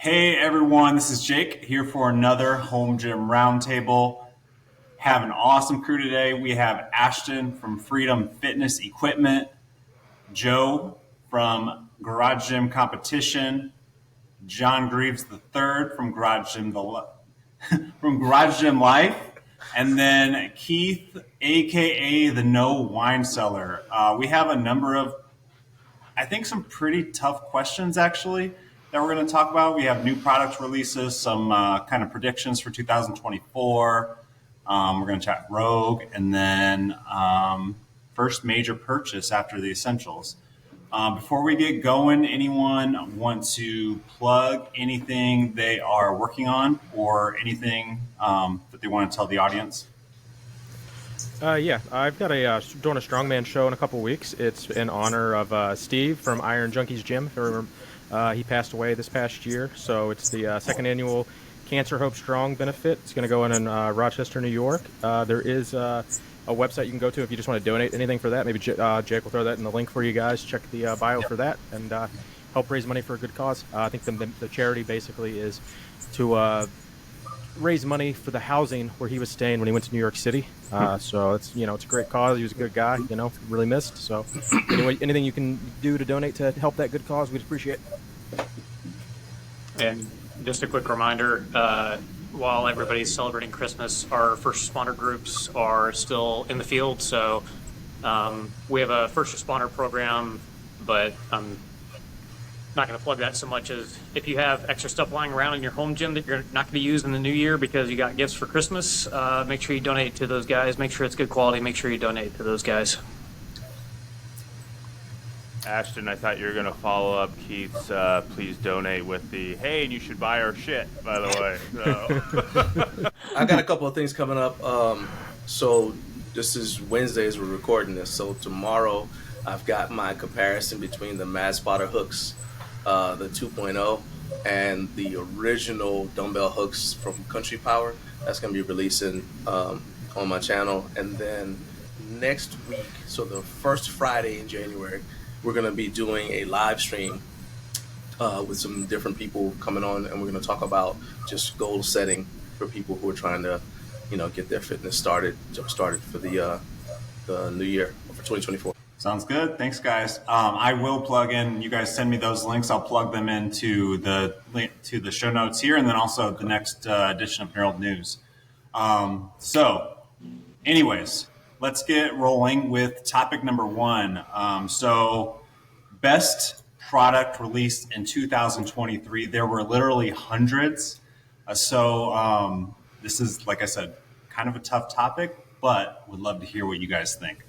Hey everyone, this is Jake here for another Home Gym Roundtable. Have an awesome crew today. We have Ashton from Freedom Fitness Equipment, Joe from Garage Gym Competition, John Greaves III from from Garage Gym Life, and then Keith, aka the No Wine Cellar. We have a number of I think some pretty tough questions actually that we're going to talk about. We have new product releases, some kind of predictions for 2024. We're going to chat Rogue, and then first major purchase after the essentials. Before we get going, anyone want to plug anything they are working on or anything that they want to tell the audience? Yeah, I've got doing a strongman show in a couple weeks. It's in honor of Steve from Iron Junkies Gym. If you remember, he passed away this past year, so it's the second annual Cancer Hope Strong benefit. It's going to go in Rochester, New York. There is a website you can go to if you just want to donate anything for that. Maybe Jake will throw that in the link for you guys. Check the bio for that and help raise money for a good cause. I think the charity basically is to raise money for the housing where he was staying when he went to New York City. So it's it's a great cause. He was a good guy. Really missed. So anyway, anything you can do to donate to help that good cause, we'd appreciate it. And just a quick reminder, while everybody's celebrating Christmas, our first responder groups are still in the field. So we have a first responder program, but not going to plug that so much as if you have extra stuff lying around in your home gym that you're not going to use in the new year because you got gifts for Christmas, make sure you donate to those guys. Make sure it's good quality. Make sure you donate to those guys. Ashton, I thought you were going to follow up Keith's please donate with the, hey, you should buy our shit, by the way. So. I got a couple of things coming up. So this is Wednesday as we're recording this. So tomorrow I've got my comparison between the Mad Spotter hooks, the 2.0, and the original dumbbell hooks from Country Power. That's going to be releasing on my channel. And then next week, so the first Friday in January, we're going to be doing a live stream with some different people coming on, and we're going to talk about just goal setting for people who are trying to, get their fitness jump started for the new year, for 2024. Sounds good. Thanks, guys. I will plug in. You guys send me those links. I'll plug them into the link to the show notes here, and then also the next edition of Herald News. So, anyways, let's get rolling with topic number one. So, best product released in 2023. There were literally hundreds. This is, like I said, kind of a tough topic, but would love to hear what you guys think.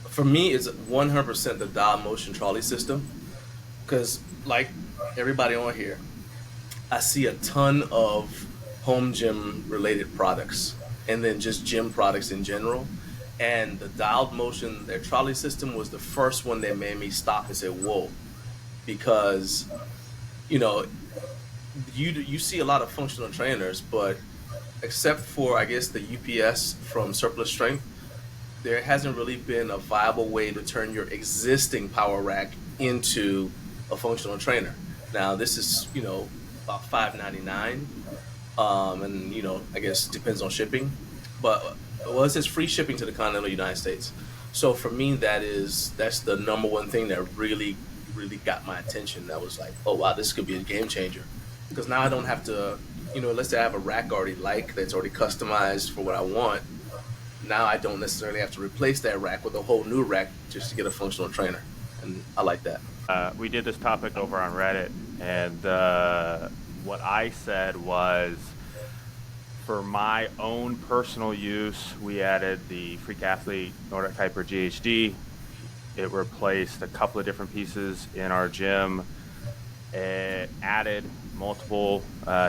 For me, it's 100% the dial motion trolley system, because like everybody on here, I see a ton of home gym related products and then just gym products in general. And the dialed motion, their trolley system was the first one that made me stop and say, whoa, because, you see a lot of functional trainers, but except for, I guess, the UPS from Surplus Strength, there hasn't really been a viable way to turn your existing power rack into a functional trainer. Now, this is, about $5.99, and, I guess depends on shipping, but it says free shipping to the continental United States. So for me, that's the number one thing that really, really got my attention. That was like, oh, wow, this could be a game changer. Because now I don't have to, let's say I have a rack that's already customized for what I want. Now I don't necessarily have to replace that rack with a whole new rack just to get a functional trainer. And I like that. We did this topic over on Reddit, and what I said was, for my own personal use, we added the Freak Athlete Nordic Hyper GHD. It replaced a couple of different pieces in our gym. It added multiple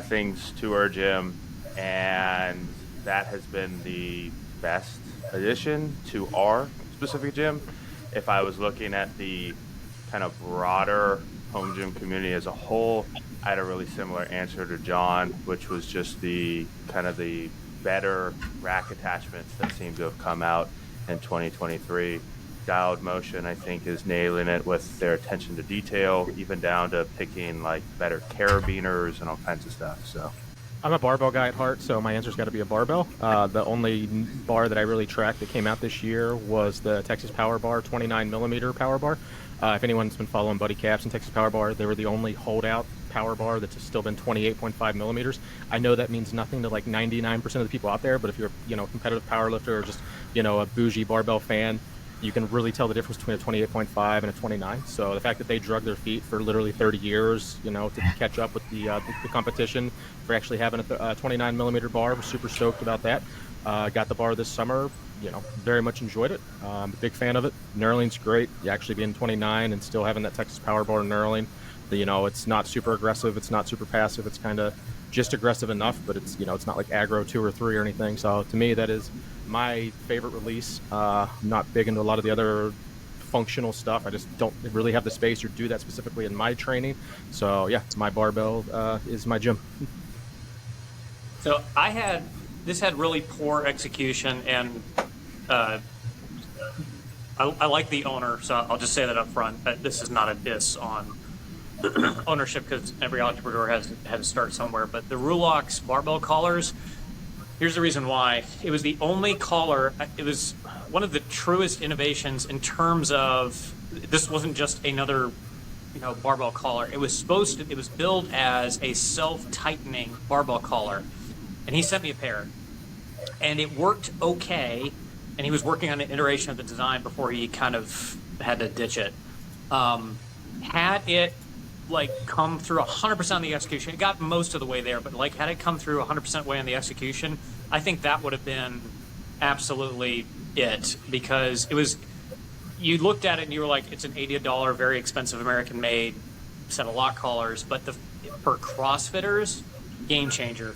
things to our gym, and that has been the best addition to our specific gym. If I was looking at the kind of broader home gym community as a whole, I had a really similar answer to John, which was just the kind of the better rack attachments that seem to have come out in 2023. dialed motion, I think, is nailing it with their attention to detail, even down to picking like better carabiners and all kinds of stuff. So I'm a barbell guy at heart, so my answer's got to be a barbell. The only bar that I really tracked that came out this year was the Texas Power Bar 29 millimeter power bar. If anyone's been following Buddy Caps and Texas Power Bar, they were the only holdout power bar that's still been 28.5 millimeters. I know that means nothing to like 99% of the people out there, but if you're a competitive power lifter or just a bougie barbell fan, you can really tell the difference between a 28.5 and a 29. So the fact that they drug their feet for literally 30 years, to catch up with the competition for actually having a 29 millimeter bar, we're super stoked about that. Got the bar this summer, very much enjoyed it. I'm a big fan of it. Knurling's great. You actually being 29 and still having that Texas Power Bar knurling. It's not super aggressive. It's not super passive. It's kind of just aggressive enough, but it's it's not like aggro 2 or 3 or anything. So to me, that is my favorite release. I'm not big into a lot of the other functional stuff. I just don't really have the space or do that specifically in my training. So yeah, my barbell is my gym. So this had really poor execution, and I like the owner, so I'll just say that up front. This is not a diss on ownership, because every entrepreneur had to start somewhere. But the Rulox barbell collars, here's the reason why. It was the only collar. It was one of the truest innovations in terms of this wasn't just another barbell collar. It was billed as a self-tightening barbell collar, and he sent me a pair, and it worked okay. And he was working on an iteration of the design before he kind of had to ditch it. Had it come through 100% on the execution, it got most of the way there, but had it come through 100% way on the execution, I think that would have been absolutely it, because it was, you looked at it and you were like, it's an $80 very expensive American made set of lock collars, but for CrossFitters, game changer.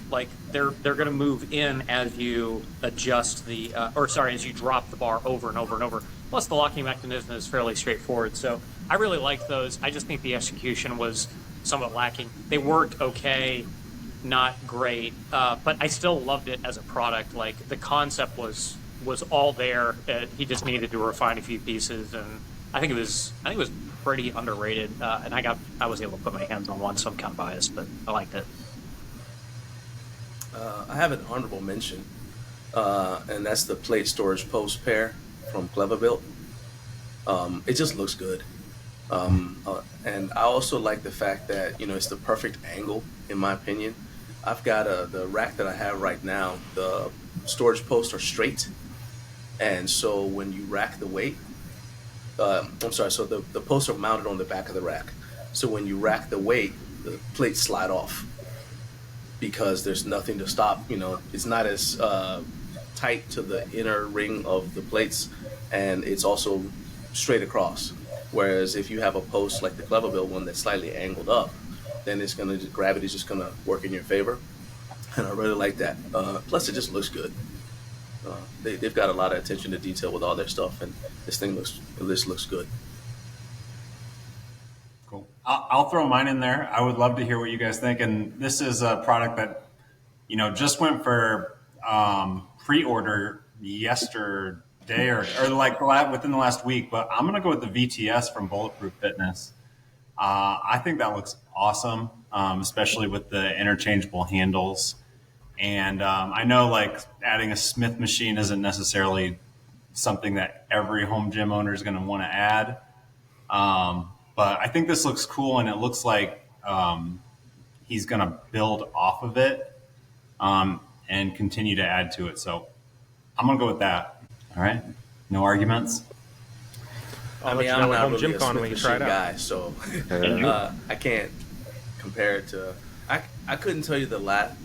They're going to move in as you adjust as you drop the bar over and over and over. Plus the locking mechanism is fairly straightforward. So I really liked those. I just think the execution was somewhat lacking. They worked okay, not great, but I still loved it as a product. The concept was all there. He just needed to refine a few pieces, and I think it was pretty underrated. And I was able to put my hands on one, so I'm kind of biased, but I liked it. I have an honorable mention, and that's the plate storage post pair from Clever Built. It just looks good. And I also like the fact that, it's the perfect angle, in my opinion. I've got the rack that I have right now, the storage posts are straight. And so when you rack the weight, so the posts are mounted on the back of the rack. So when you rack the weight, the plates slide off, because there's nothing to stop. It's not as tight to the inner ring of the plates, and it's also straight across. Whereas if you have a post like the Clever Built one that's slightly angled up, then gravity's just gonna work in your favor, and I really like that. Plus, it just looks good. They've got a lot of attention to detail with all their stuff, and this looks good. Cool. I'll throw mine in there. I would love to hear what you guys think. And this is a product that, just went for pre-order yesterday or within the last week. But I'm going to go with the VTS from Bulletproof Fitness. I think that looks awesome, especially with the interchangeable handles. And I know adding a Smith machine isn't necessarily something that every home gym owner is going to want to add. But I think this looks cool, and it looks like he's going to build off of it and continue to add to it. So I'm going to go with that. All right. No arguments? I'll let you know at home gym con Smith when you try it out. guy, so I can't compare it to. I couldn't tell you the last.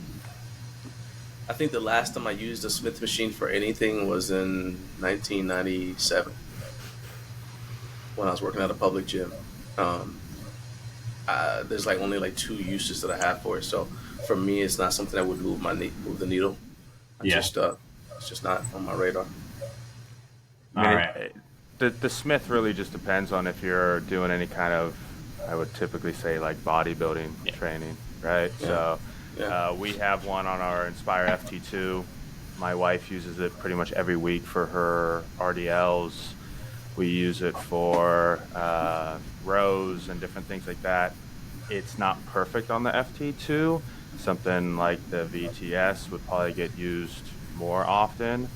I think the last time I used a Smith machine for anything was in 1997 when I was working at a public gym. There's only 2 uses that I have for it. So for me, it's not something that would move the needle. It's just not on my radar. All right. The Smith really just depends on if you're doing any kind of, I would typically say bodybuilding training, right? Yeah. So we have one on our Inspire FT2. My wife uses it pretty much every week for her RDLs. We use it for rows and different things like that. It's not perfect on the FT2. Something like the VTS would probably get used more often.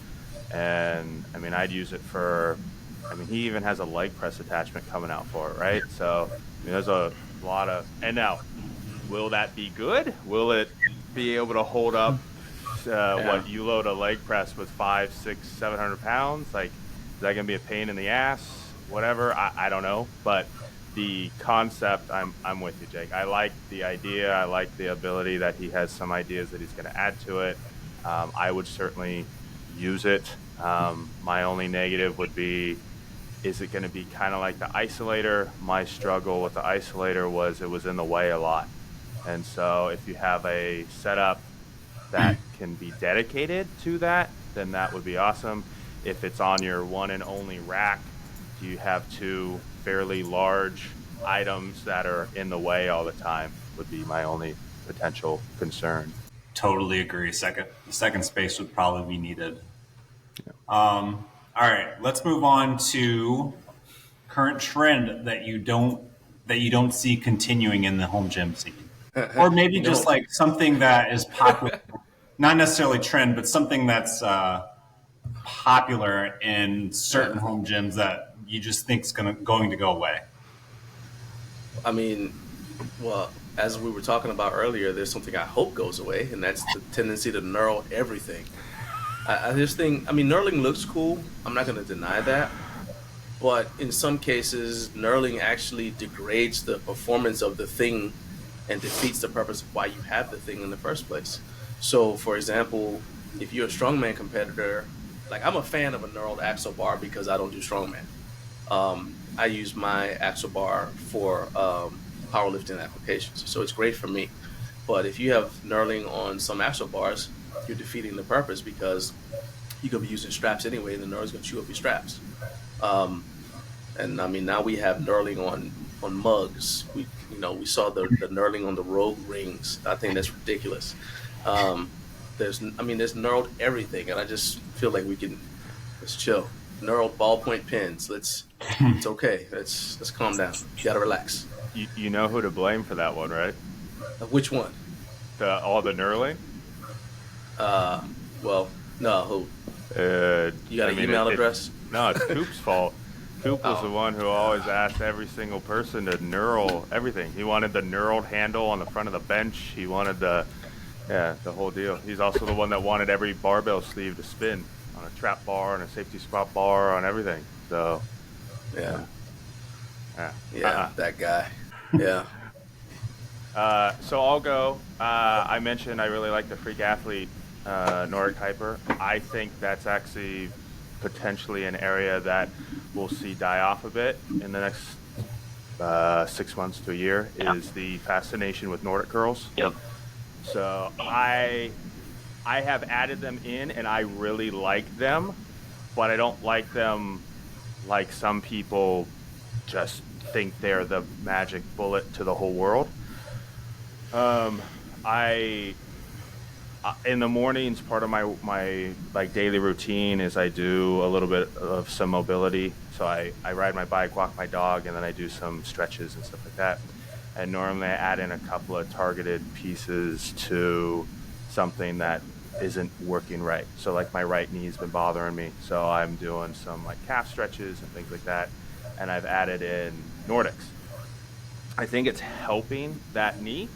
And I mean, I'd use it for, I mean, he even has a leg press attachment coming out for it, right? So, I mean, there's a lot of, and now, will that be good? Will it be able to hold up what you load a leg press with 500, 600, 700 pounds? Like, is that going to be a pain in the ass? Whatever. I don't know. But the concept, I'm with you, Jake. I like the idea. I like the ability that he has some ideas that he's going to add to it. I would certainly use it. My only negative would be, is it going to be kind of like the isolator? My struggle with the isolator was it was in the way a lot. And so if you have a setup that can be dedicated to that, then that would be awesome. If it's on your one and only rack, do you have two fairly large items that are in the way all the time would be my only potential concern. Totally agree. The second space would probably be needed. All right, let's move on to current trend that you don't see continuing in the home gym scene, or maybe just like something that is popular, not necessarily trend, but something that's popular in certain home gyms that you just think is going to go away. I mean, well, as we were talking about earlier, there's something I hope goes away, and that's the tendency to knurl everything. I just think, I mean, knurling looks cool. I'm not going to deny that. But in some cases, knurling actually degrades the performance of the thing and defeats the purpose of why you have the thing in the first place. So, for example, if you're a strongman competitor, like I'm a fan of a knurled axle bar because I don't do strongman. I use my axle bar for powerlifting applications, so it's great for me. But if you have knurling on some axle bars, you're defeating the purpose because you're gonna be using straps anyway, and the knurl's gonna chew up your straps. And I mean, now we have knurling on mugs. We saw the knurling on the Rogue rings. I think that's ridiculous. There's knurled everything, and I just feel like let's chill. Knurled ballpoint pens. It's okay. Let's calm down. You gotta relax. You know who to blame for that one, right? Which one? All the knurling? Well, no. Who? You got an email address? No, it's Coop's fault. Coop was the one who always asked every single person to knurl everything. He wanted the knurled handle on the front of the bench. He wanted the whole deal. He's also the one that wanted every barbell sleeve to spin on a trap bar and a safety squat bar on everything. So, yeah, that guy. Yeah. So I'll go. I mentioned I really like the Freak Athlete Nordic Hyper. I think that's actually potentially an area that we'll see die off a bit in the next 6 months to a year. Is the fascination with Nordic curls. Yep. So I have added them in, and I really like them, but I don't like them like some people just think they're the magic bullet to the whole world. In the mornings, part of my like daily routine is I do a little bit of some mobility. So I ride my bike, walk my dog, and then I do some stretches and stuff like that. And normally I add in a couple of targeted pieces to something that isn't working right. So like my right knee's been bothering me, so I'm doing some like calf stretches and things like that. And I've added in Nordics. I think it's helping that knee,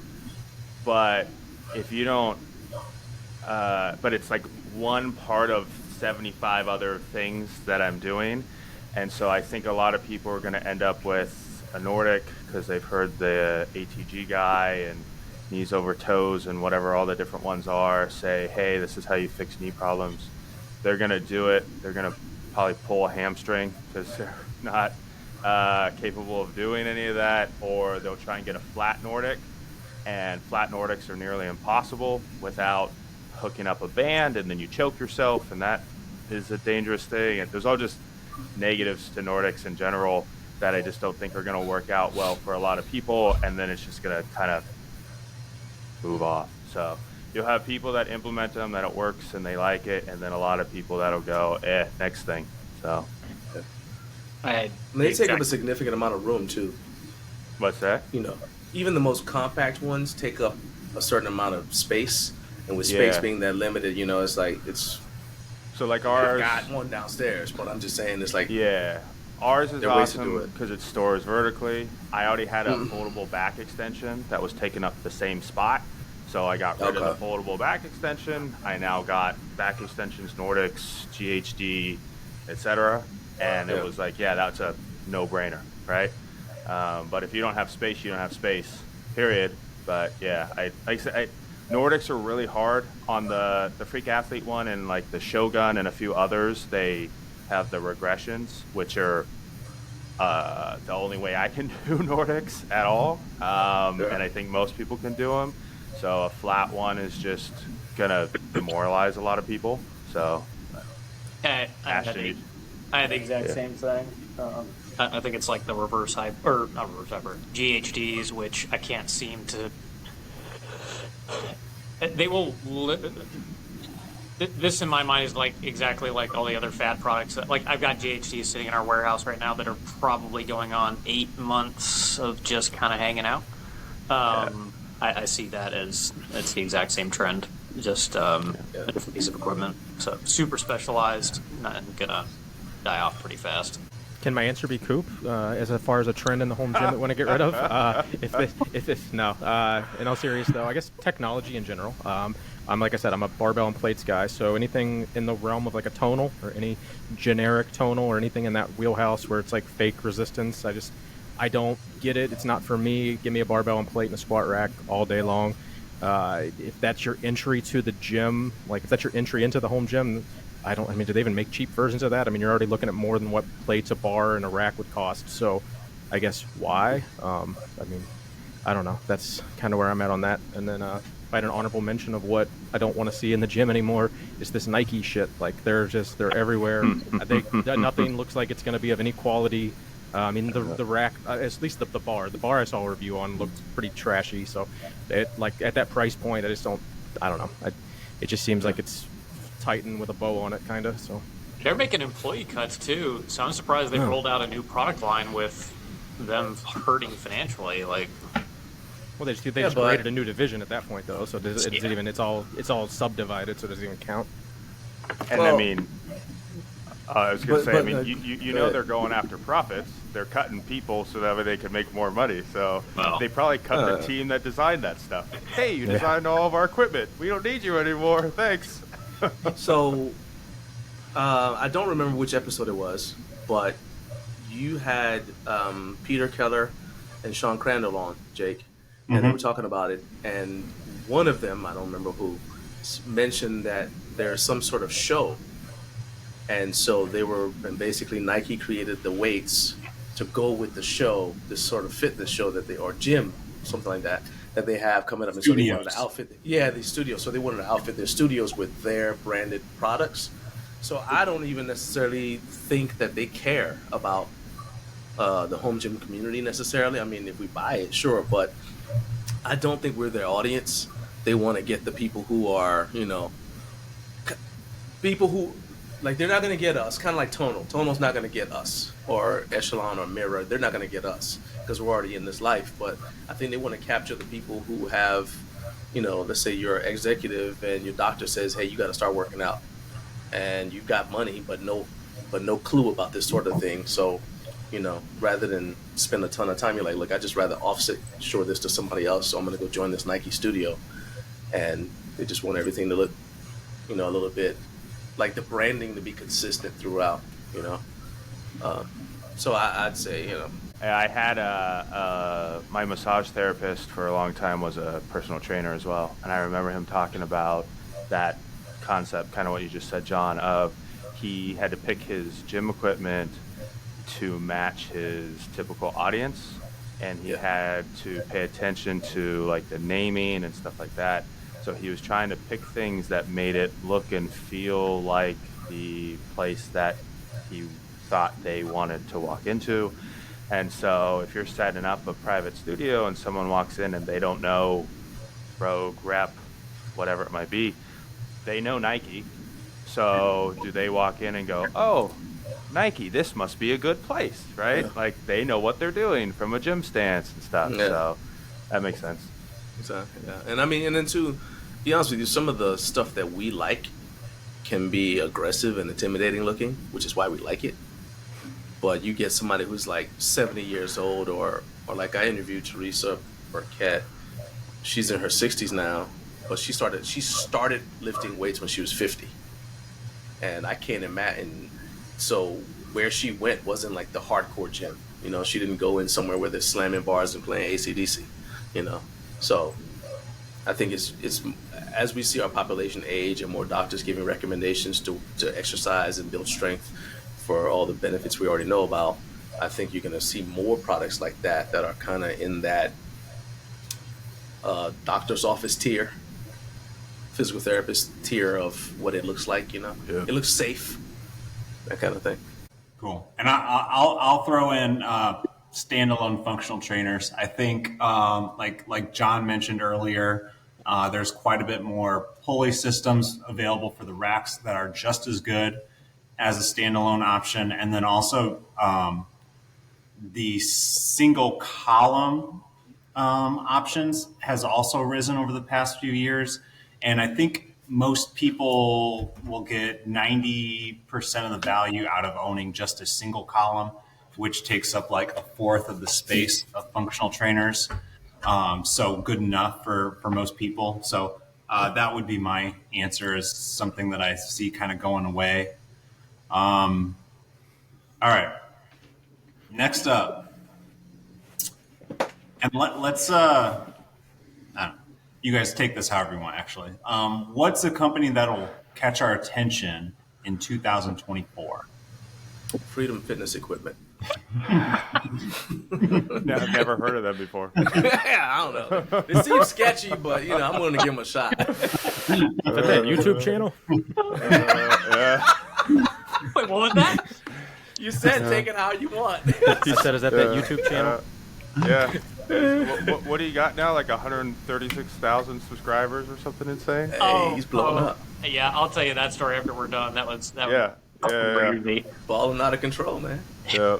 but if you don't, but it's like one part of 75 other things that I'm doing. And so I think a lot of people are going to end up with a Nordic because they've heard the ATG guy and knees over toes and whatever all the different ones are say, hey, this is how you fix knee problems. They're going to do it. They're going to probably pull a hamstring because they're not capable of doing any of that, or they'll try and get a flat Nordic, and flat Nordics are nearly impossible without hooking up a band, and then you choke yourself, and that is a dangerous thing. And there's all just negatives to Nordics in general that I just don't think are going to work out well for a lot of people, and then it's just going to kind of move off. So you'll have people that implement them, that it works and they like it, and then a lot of people that'll go, next thing. So I And they take up a exact- significant amount of room too. What's that? You know, even the most compact ones take up a certain amount of space, and with space Yeah. being that limited, you know, it's like it's. So like I ours, got one downstairs, but I'm just saying it's like yeah, ours is there are ways to do awesome it. because it stores vertically. I already had a Mm. foldable back extension that was taking up the same spot, so I got rid of Okay. the foldable back extension. I now got back extensions, Nordics, GHD, etc. And Yeah. it was like, yeah, that's a no-brainer, right? But if you don't have space, you don't have space. Period. But yeah, like I said, Nordics are really hard on the Freak Athlete one, and like the Shogun and a few others. They have the regressions, which are the only way I can do Nordics at all. And I think most people can do them. So a flat one is just gonna demoralize a lot of people. So I had Ashton, the exact Yeah. same thing. I think it's like the reverse hype, or not reverse hyper, GHDs, which I can't seem to. They will. This in my mind is like exactly like all the other fad products. Like I've got GHDs sitting in our warehouse right now that are probably going on 8 months of just kind of hanging out. I see that as it's the exact same trend, just a different piece of equipment. So super specialized, not gonna die off pretty fast. Can my answer be Coop? As far as a trend in the home gym that we want to get rid of? In all seriousness though, I guess technology in general. I'm like I said, I'm a barbell and plates guy, so anything in the realm of like a tonal or any generic tonal or anything in that wheelhouse where it's like fake resistance, I don't get it. It's not for me. Give me a barbell and plate and a squat rack all day long. If that's your entry to the gym, like if that's your entry into the home gym, do they even make cheap versions of that? I mean, you're already looking at more than what plates, a bar, and a rack would cost. So I guess why? I don't know. That's kind of where I'm at on that. And then if I had an honorable mention of what I don't want to see in the gym anymore, is this Nike shit. Like they're everywhere. Nothing looks like it's going to be of any quality. The rack, at least the bar I saw a review on looked pretty trashy. So like at that price point, I don't know. It just seems like it's Titan with a bow on it, kind of. So They're making employee cuts too, so I'm surprised they rolled out a new product line with them hurting financially. Like, well, they just created a new division at that point, though. So it's all subdivided, so does it even count? and Well, I mean, I was gonna but- say, but, I mean, uh, you go know ahead. they're going after profits. They're cutting people so that way they can make more money. So Well, they probably cut the team that designed that stuff. Hey, you designed all of our equipment. We don't need you anymore. Thanks. So, I don't remember which episode it was, but you had Peter Keller and Sean Crandall on, Jake, and they were talking about it. And one of them, I don't remember who, mentioned that there's some sort of show. And so and basically Nike created the weights to go with the show, this sort of fitness show or gym, something like that they have coming up. And so they wanted to outfit, these studios. So they wanted to outfit their studios with their branded products. So I don't even necessarily think that they care about the home gym community necessarily. I mean, if we buy it, sure, but I don't think we're their audience. They want to get the people who are, people who, like, they're not going to get us, kind of like Tonal. Tonal's not going to get us, or Echelon or Mirror. They're not going to get us because we're already in this life. But I think they want to capture the people who have, let's say you're an executive and your doctor says, hey, you got to start working out. And you've got money, but no clue about this sort of thing. So, rather than spend a ton of time, you're like, look, I just rather offshore this to somebody else. So I'm going to go join this Nike studio. And they just want everything to look, a little bit like the branding to be consistent throughout, So I'd say, I had my massage therapist for a long time was a personal trainer as well, and I remember him talking about that concept, kind of what you just said, John, of he had to pick his gym equipment to match his typical audience, and he had to pay attention to like the naming and stuff like that. So he was trying to pick things that made it look and feel like the place that he thought they wanted to walk into. And so if you're setting up a private studio and someone walks in and they don't know Rogue, Rep, whatever it might be, they know Nike. So do they walk in and go, oh, Nike, this must be a good place, right? Yeah. Like they know what they're doing from a gym stance and stuff. Yeah. So that makes sense. Exactly. Yeah. And I mean, and then to be honest with you, some of the stuff that we like can be aggressive and intimidating looking, which is why we like it. But you get somebody who's like 70 years old, or like I interviewed Teresa Burkett. She's in her 60s now, but she started lifting weights when she was 50. And I can't imagine. So where she went wasn't like the hardcore gym. You know, she didn't go in somewhere where they're slamming bars and playing AC/DC. You know, so I think it's as we see our population age and more doctors giving recommendations to exercise and build strength for all the benefits we already know about. I think you're going to see more products like that are kind of in that doctor's office tier, physical therapist tier of what it looks like. You know, It looks safe. That kind of thing. Cool. And I'll throw in standalone functional trainers. I think like John mentioned earlier, there's quite a bit more pulley systems available for the racks that are just as good as a standalone option. And then also the single column options has also risen over the past few years. And I think most people will get 90% of the value out of owning just a single column, which takes up like a fourth of the space of functional trainers. So good enough for most people. So that would be my answer, is something that I see kind of going away. All right. Next up. And let's you guys take this however you want, actually. What's a company that'll catch our attention in 2024? Freedom Fitness Equipment. Never heard of them before. Yeah, I don't know. It seems sketchy, but you know, I'm willing to give them a shot. Is that that YouTube channel? Wait, what was that? You said take it how you want. You said, is that that YouTube channel? Yeah. What do you got now? Like 136,000 subscribers or something insane? Hey, he's blowing up. Yeah, I'll tell you that story after we're done. That was Yeah. crazy. Balling out of control, man. Yeah.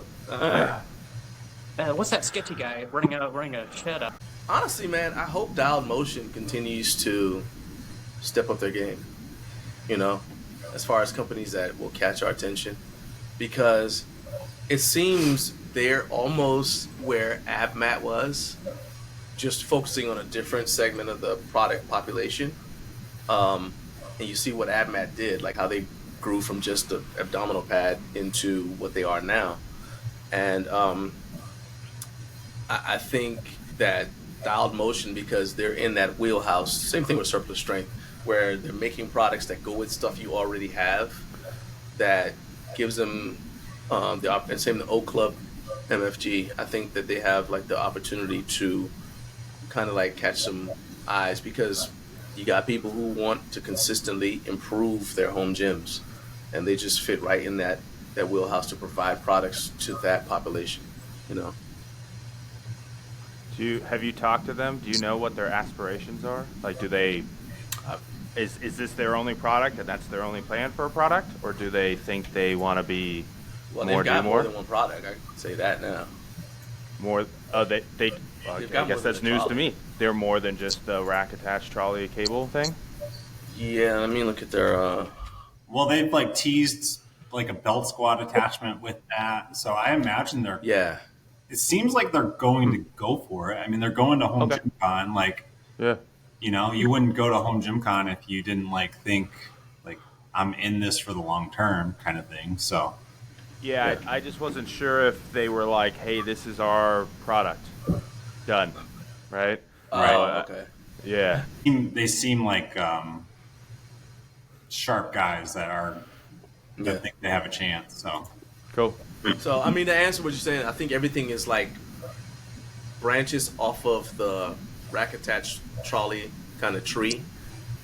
What's that sketchy guy running a shed up? Honestly, man, I hope Dialed Motion continues to step up their game. You know, as far as companies that will catch our attention, because it seems they're almost where AbMat was, just focusing on a different segment of the product population. And you see what AbMat did, like how they grew from just an abdominal pad into what they are now. And I think that Dialed Motion, because they're in that wheelhouse, same thing with Surplus Strength, where they're making products that go with stuff you already have, that gives them and same the Oak Club MFG. I think that they have like the opportunity to kind of like catch some eyes, because you got people who want to consistently improve their home gyms, and they just fit right in that wheelhouse to provide products to that population, you know. Have you talked to them? Do you know what their aspirations are? Like, do they is this their only product and that's their only plan for a product, or do they think they want to be they've got more than one product. I can say that now. More? I guess that's news to me. They're more than just the rack attached trolley cable thing. Yeah, let me look at their. Well, they've like teased like a belt squat attachment with that, so I imagine they're. Yeah. It seems like they're going to go for it. I mean, they're going to Home Gym Con. Like, yeah, you know, you wouldn't go to Home Gym Con if you didn't like think like I'm in this for the long term kind of thing. So. Yeah, I just wasn't sure if they were like, hey, this is our product. Done. Right? Okay. Yeah. They seem like sharp guys that think they have a chance. So cool. So, I mean, to answer what you're saying, I think everything is like branches off of the rack attached trolley kind of tree,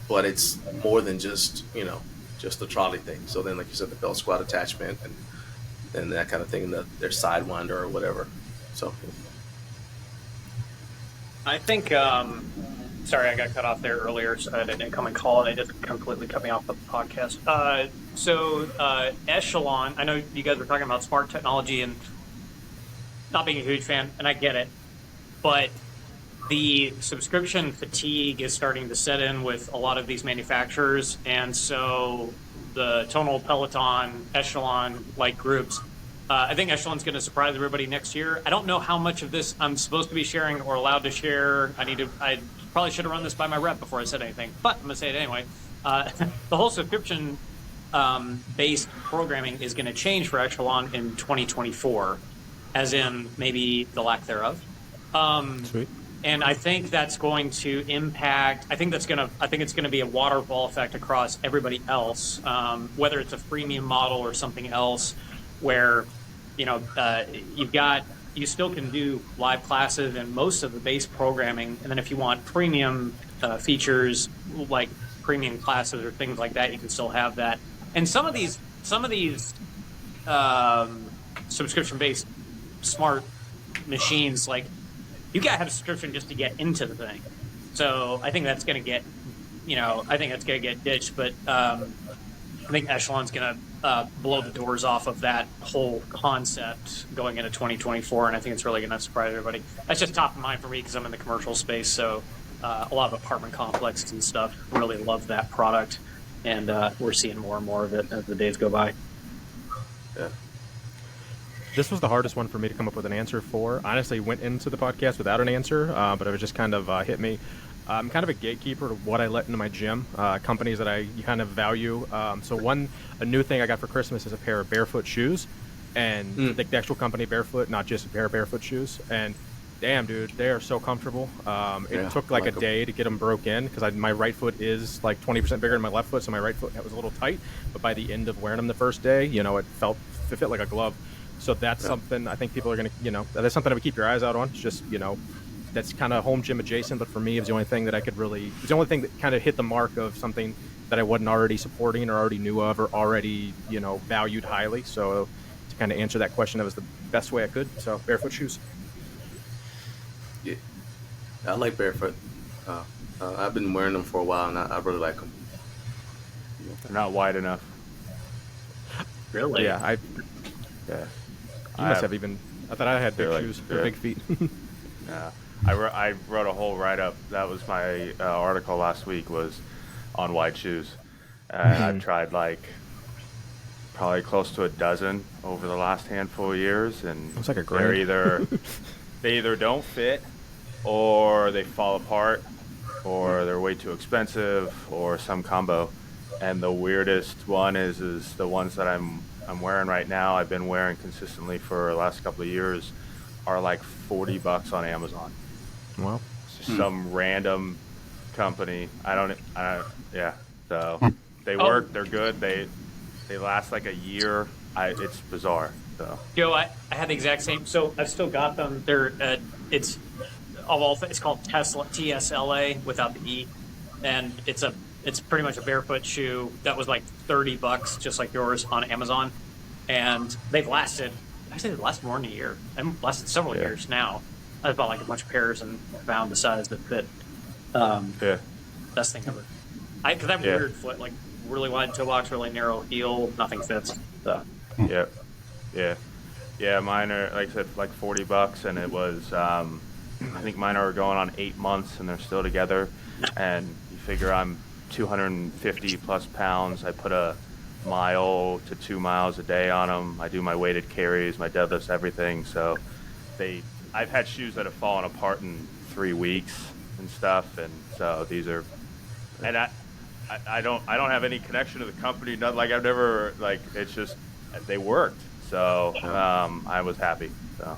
but it's more than just, you know, just the trolley thing. So then, like you said, the belt squat attachment and that kind of thing, their sidewinder or whatever. So I think Sorry, I got cut off there earlier, so I didn't come and call, and it just completely cut me off the podcast. Echelon, I know you guys were talking about smart technology and not being a huge fan, and I get it, but the subscription fatigue is starting to set in with a lot of these manufacturers, and so the Tonal, Peloton, Echelon-like groups, I think Echelon's going to surprise everybody next year. I don't know how much of this I'm supposed to be sharing or allowed to share. I probably should have run this by my rep before I said anything, but I'm going to say it anyway. The whole subscription based programming is going to change for Echelon in 2024, as in maybe the lack thereof. Sweet. And I think that's going to impact. I think it's going to be a waterfall effect across everybody else, whether it's a freemium model or something else, where you still can do live classes and most of the base programming, and then if you want premium features like premium classes or things like that, you can still have that. And some of these subscription-based smart machines, like, you gotta have a subscription just to get into the thing. So I think that's gonna get, ditched. But I think Echelon's gonna blow the doors off of that whole concept going into 2024, and I think it's really gonna surprise everybody. That's just top of mind for me because I'm in the commercial space, so a lot of apartment complexes and stuff really love that product, and we're seeing more and more of it as the days go by. Yeah. This was the hardest one for me to come up with an answer for. Honestly, went into the podcast without an answer, but it was just kind of hit me. I'm kind of a gatekeeper to what I let into my gym, companies that I kind of value. So a new thing I got for Christmas is a pair of barefoot shoes, and the actual company Barefoot, not just a pair of barefoot shoes. And damn, dude, they are so comfortable. It took like a day to get them broke in because my right foot is like 20% bigger than my left foot, so my right foot was a little tight. But by the end of wearing them the first day, it fit like a glove. So that's something I think people are going to, that's something I would keep your eyes out on. It's just, that's kind of home gym adjacent, but for me, it was the only thing that it's the only thing that kind of hit the mark of something that I wasn't already supporting or already knew of or already, valued highly. So to kind of answer that question, that was the best way I could. So barefoot shoes. Yeah, I like barefoot. I've been wearing them for a while, and I really like them. They're not wide enough. Really? Yeah, You must have even. I thought I had big shoes or big feet. Yeah, I wrote a whole write-up. That was my article last week, was on wide shoes. And I've tried probably close to a dozen over the last handful of years, and looks like a they're they either don't fit, or they fall apart, or they're way too expensive, or some combo. And the weirdest one is the ones that I'm wearing right now. I've been wearing consistently for the last couple of years, are like $40 on Amazon. Wow. It's just some random company. Yeah. So they work. They're good. They last like a year. It's bizarre. So Joe, I had the exact same. So I've still got them. They're it's called Tesla, TSLA without the E, and it's pretty much a barefoot shoe that was like $30, just like yours, on Amazon, and they've lasted. Actually, they lasted more than a year. They've lasted several years now. I bought like a bunch of pairs and found the size that fit. Best thing ever. Because I have a weird foot, like really wide toe box, really narrow heel, nothing fits. So. Yeah. Mine are, like I said, like $40, and it was. I think mine are going on 8 months, and they're still together. And you figure I'm 250 plus pounds. I put a mile to 2 miles a day on them. I do my weighted carries, my deadlifts, everything. So I've had shoes that have fallen apart in 3 weeks and stuff. And so these are, and I don't have any connection to the company. Not like I've never, like, it's just, they worked. So I was happy. So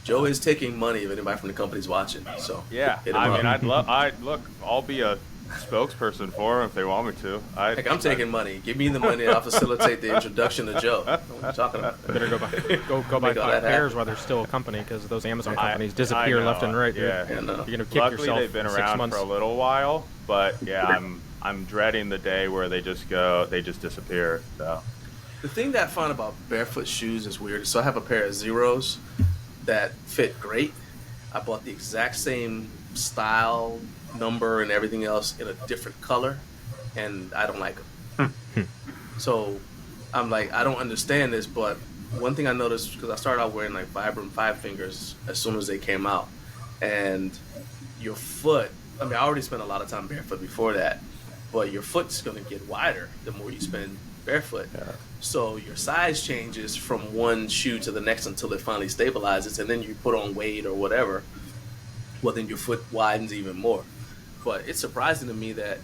Joe is taking money if anybody from the company's watching. So yeah, I'll be a spokesperson for them if they want me to. I'm taking money. Give me the money, and I'll facilitate the introduction to Joe. What are you talking about? Better go buy 5 pairs while they're still a company, because those Amazon companies disappear left and right. Yeah. You're gonna kick Luckily, yourself. they've been in 6 around months. for a little while, but yeah, I'm dreading the day where they just disappear. So the thing that I find about barefoot shoes is weird. So I have a pair of Zeros that fit great. I bought the exact same style, number, and everything else in a different color, and I don't like them. So I'm like, I don't understand this, but one thing I noticed, because I started out wearing like Vibram 5 fingers as soon as they came out, and your foot, I mean, I already spent a lot of time barefoot before that, but your foot's going to get wider the more you spend barefoot. Yeah. So your size changes from one shoe to the next until it finally stabilizes, and then you put on weight or whatever. Well, then your foot widens even more. But it's surprising to me that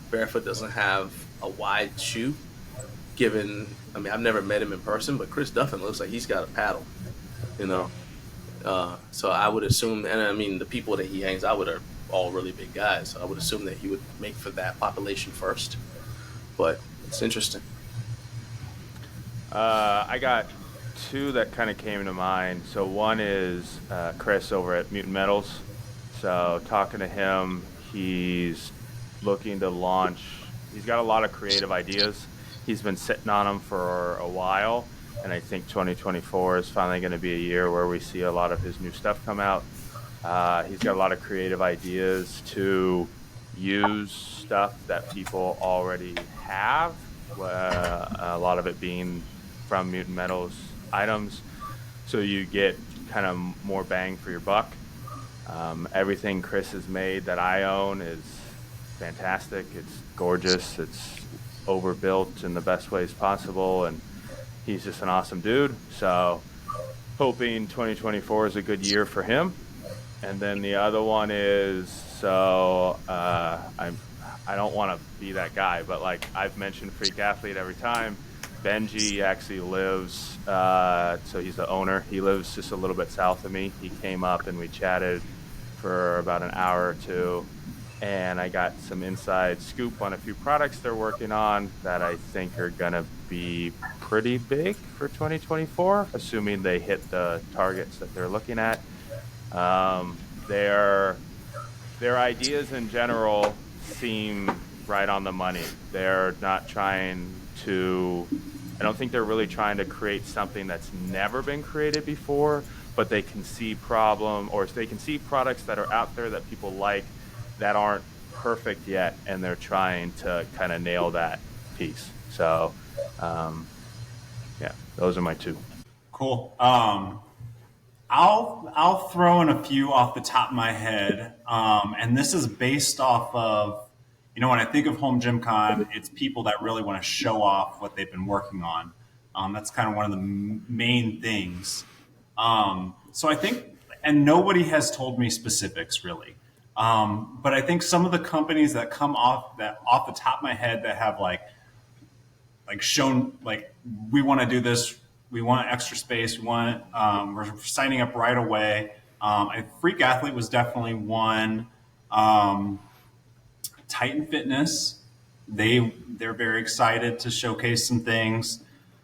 barefoot doesn't have a wide shoe, given, I mean, I've never met him in person, but Chris Duffin looks like he's got a paddle, you know. So I would assume, and I mean, the people that he hangs out with are all really big guys, so I would assume that he would make for that population first. But it's interesting. I got two that kind of came to mind. So one is Chris over at Mutant Metals. So talking to him, he's looking to launch. He's got a lot of creative ideas. He's been sitting on them for a while, and I think 2024 is finally going to be a year where we see a lot of his new stuff come out. He's got a lot of creative ideas to use stuff that people already have, a lot of it being from Mutant Metals items, so you get kind of more bang for your buck. Everything Chris has made that I own is fantastic. It's gorgeous. It's overbuilt in the best ways possible, and he's just an awesome dude. So hoping 2024 is a good year for him. And then the other one is, so I don't want to be that guy, but like I've mentioned Freak Athlete every time. Benji actually lives, so he's the owner. He lives just a little bit south of me. He came up and we chatted for about an hour or two, and I got some inside scoop on a few products they're working on that I think are going to be pretty big for 2024, assuming they hit the targets that they're looking at. Their ideas in general seem right on the money. They're not trying to, I don't think they're really trying to create something that's never been created before, but they can see they can see products that are out there that people like that aren't perfect yet, and they're trying to kind of nail that piece. So, yeah, those are my two. Cool. I'll throw in a few off the top of my head, and this is based off of, you know, when I think of Home Gym Con, it's people that really want to show off what they've been working on. That's kind of one of the main things. So I think, and nobody has told me specifics really, but I think some of the companies that come off the top of my head that have like shown like, we want to do this, we want extra space, we're signing up right away. Freak Athlete was definitely one. Titan Fitness, they're very excited to showcase some things.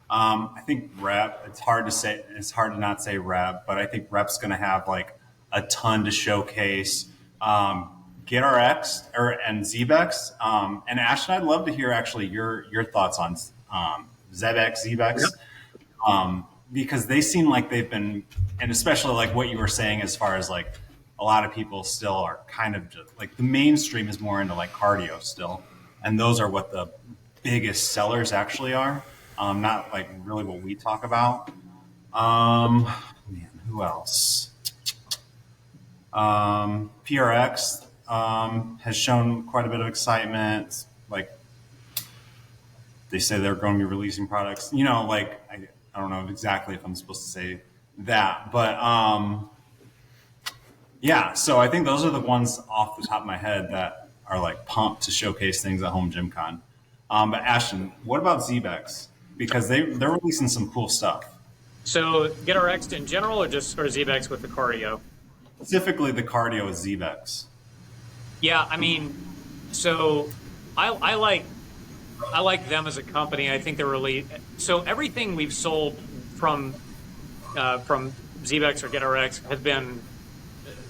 I think Rep, it's hard to not say Rep, but I think Rep's going to have like a ton to showcase. GetRx and Xebex, and Ashton, I'd love to hear actually your thoughts on Xebex, because they seem like they've been, and especially like what you were saying as far as like a lot of people still are kind of just like the mainstream is more into like cardio still, and those are what the biggest sellers actually are, not like really what we talk about. Man, who else? PRX has shown quite a bit of excitement. Like they say they're going to be releasing products. You know, like I don't know exactly if I'm supposed to say that, but yeah. So I think those are the ones off the top of my head that are like pumped to showcase things at Home Gym Con. But Ashton, what about Xebex? Because they're releasing some cool stuff. So GetRx in general, or Xebex with the cardio? Specifically, the cardio is Xebex. Yeah, I mean, so I like them as a company. I think they're really, so everything we've sold from Xebex or GetRx has been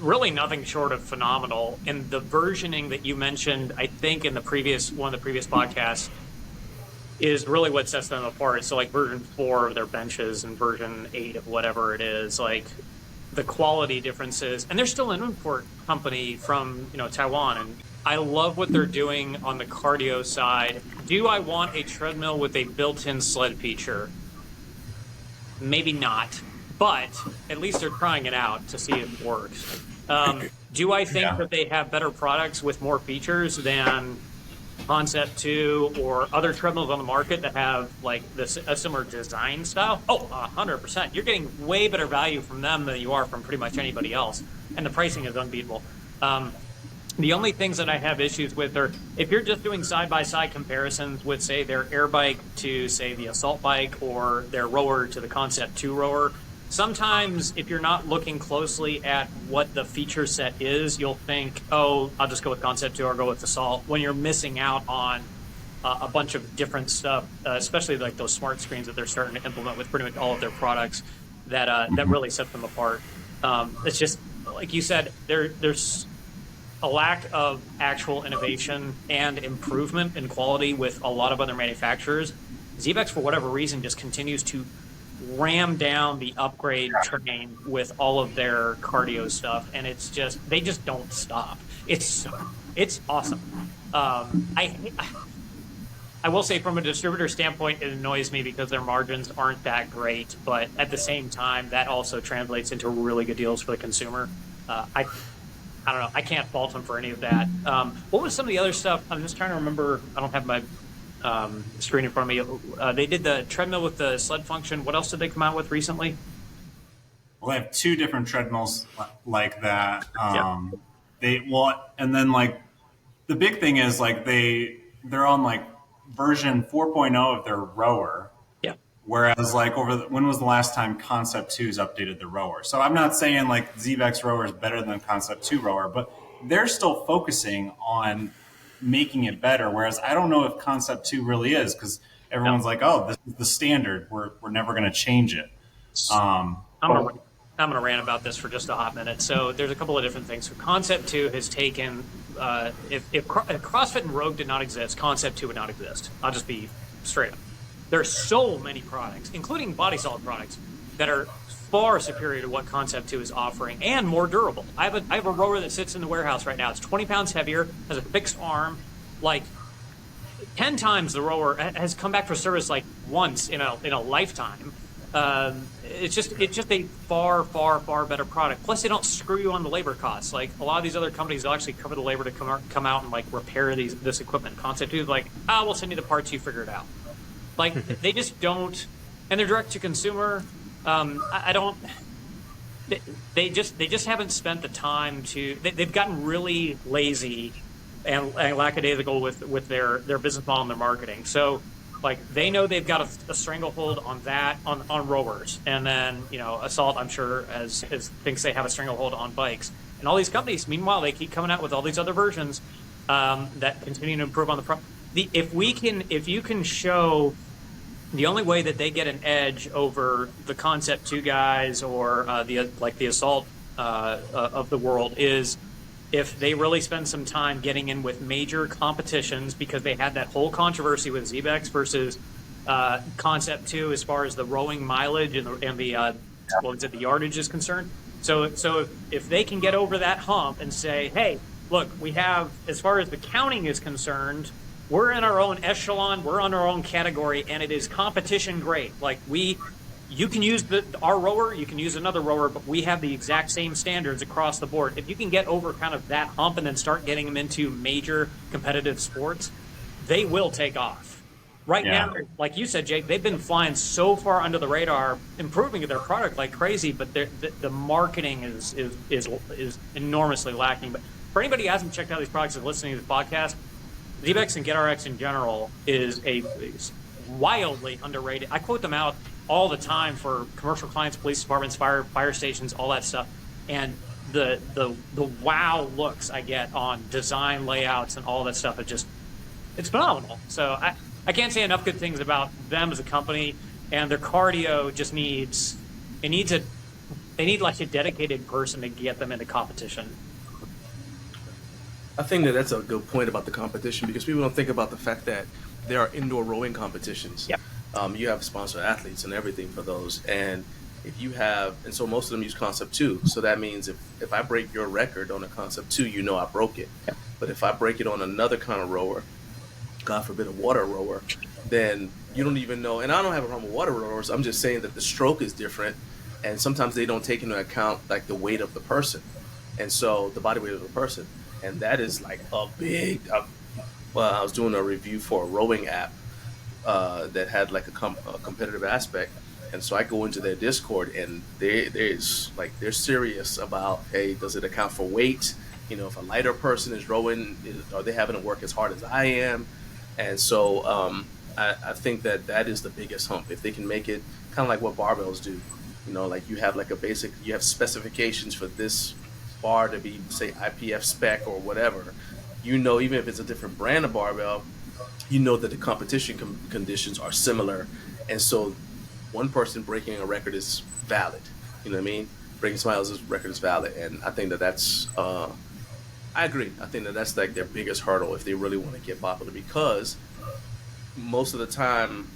really nothing short of phenomenal. And the versioning that you mentioned, I think in one of the previous podcasts, is really what sets them apart. So like version 4 of their benches and version 8 of whatever it is, like the quality differences, and they're still an import company from Taiwan, and I love what they're doing on the cardio side. Do I want a treadmill with a built-in sled feature? Maybe not, but at least they're trying it out to see if it works. Do I think that they have better products with more features than Concept 2 or other treadmills on the market that have like a similar design style? Oh, 100%. You're getting way better value from them than you are from pretty much anybody else, and the pricing is unbeatable. The only things that I have issues with are if you're just doing side-by-side comparisons with, say, their air bike to, say, the assault bike or their rower to the Concept 2 rower. Sometimes if you're not looking closely at what the feature set is, you'll think, oh, I'll just go with Concept 2 or go with Assault, when you're missing out on a bunch of different stuff, especially like those smart screens that they're starting to implement with pretty much all of their products that really set them apart. It's just, like you said, there's a lack of actual innovation and improvement in quality with a lot of other manufacturers. Xebex, for whatever reason, just continues to ram down the upgrade train with all of their cardio stuff, and they just don't stop. It's awesome. I will say, from a distributor standpoint, it annoys me because their margins aren't that great, but at the same time, that also translates into really good deals for the consumer. I don't know. I can't fault them for any of that. What was some of the other stuff? I'm just trying to remember. I don't have my screen in front of me. They did the treadmill with the sled function. What else did they come out with recently? Well, they have two different treadmills like that. And then like the big thing is like they're on like version 4.0 of their rower. Yeah. Whereas like when was the last time Concept 2's updated the rower? So I'm not saying like Xebex rower is better than Concept 2 rower, but they're still focusing on making it better. Whereas I don't know if Concept 2 really is, because everyone's like, oh, this is the standard. We're never going to change it. I'm gonna rant about this for just a hot minute. So there's a couple of different things. So Concept 2 has taken if CrossFit and Rogue did not exist, Concept 2 would not exist. I'll just be straight up. There are so many products, including body solid products, that are far superior to what Concept 2 is offering and more durable. I have a rower that sits in the warehouse right now. It's 20 pounds heavier, has a fixed arm, like 10 times the rower has come back for service like once in a lifetime. It's just a far better product. Plus, they don't screw you on the labor costs. Like a lot of these other companies, they'll actually cover the labor to come out and like repair this equipment. Concept 2 is like, we'll send you the parts, you figure it out. Like they just don't, and they're direct to consumer. I don't. They just haven't spent the time to. They've gotten really lazy and lackadaisical with their business model and their marketing. So, like they know they've got a stranglehold on that on rowers, and then Assault, I'm sure, as thinks they have a stranglehold on bikes, and all these companies. Meanwhile, they keep coming out with all these other versions that continue to improve on the if you can show. The only way that they get an edge over the Concept 2 guys or the Assault of the world is if they really spend some time getting in with major competitions, because they had that whole controversy with Xebex versus Concept 2 as far as the rowing mileage and the yardage is concerned. So if they can get over that hump and say, hey, look, we have, as far as the counting is concerned, we're in our own echelon, we're on our own category, and it is competition grade. Like you can use our rower, you can use another rower, but we have the exact same standards across the board. If you can get over kind of that hump and then start getting them into major competitive sports, they will take off. Right now, like you said, Jake, they've been flying so far under the radar, improving their product like crazy, but the marketing is enormously lacking. But for anybody who hasn't checked out these products and listening to this podcast, Xebex and GetRx in general is wildly underrated. I quote them out all the time for commercial clients, police departments, fire stations, all that stuff. And the wow looks I get on design layouts and all that stuff, it's phenomenal. So I can't say enough good things about them as a company, and their cardio just they need like a dedicated person to get them into competition. I think that's a good point about the competition, because people don't think about the fact that there are indoor rowing competitions. Yep. You have sponsored athletes and everything for those, and if you have, and so most of them use Concept 2. So that means if I break your record on a Concept 2, you know I broke it. But if I break it on another kind of rower, God forbid a water rower, then you don't even know. And I don't have a problem with water rowers. I'm just saying that the stroke is different. And sometimes they don't take into account like the weight of the person. And so the body weight of the person. And that is like a big, well, I was doing a review for a rowing app that had like a competitive aspect. And so I go into their Discord, and they're serious about, hey, does it account for weight? You know, if a lighter person is rowing, are they having to work as hard as I am? And so I think that is the biggest hump. If they can make it kind of like what barbells do, you know, like you have like you have specifications for this bar to be, say, IPF spec or whatever. You know, even if it's a different brand of barbell, you know that the competition conditions are similar. And so one person breaking a record is valid. You know what I mean? Breaking somebody else's record is valid. And I think that's, I agree. I think that's like their biggest hurdle if they really want to get popular, because most of the time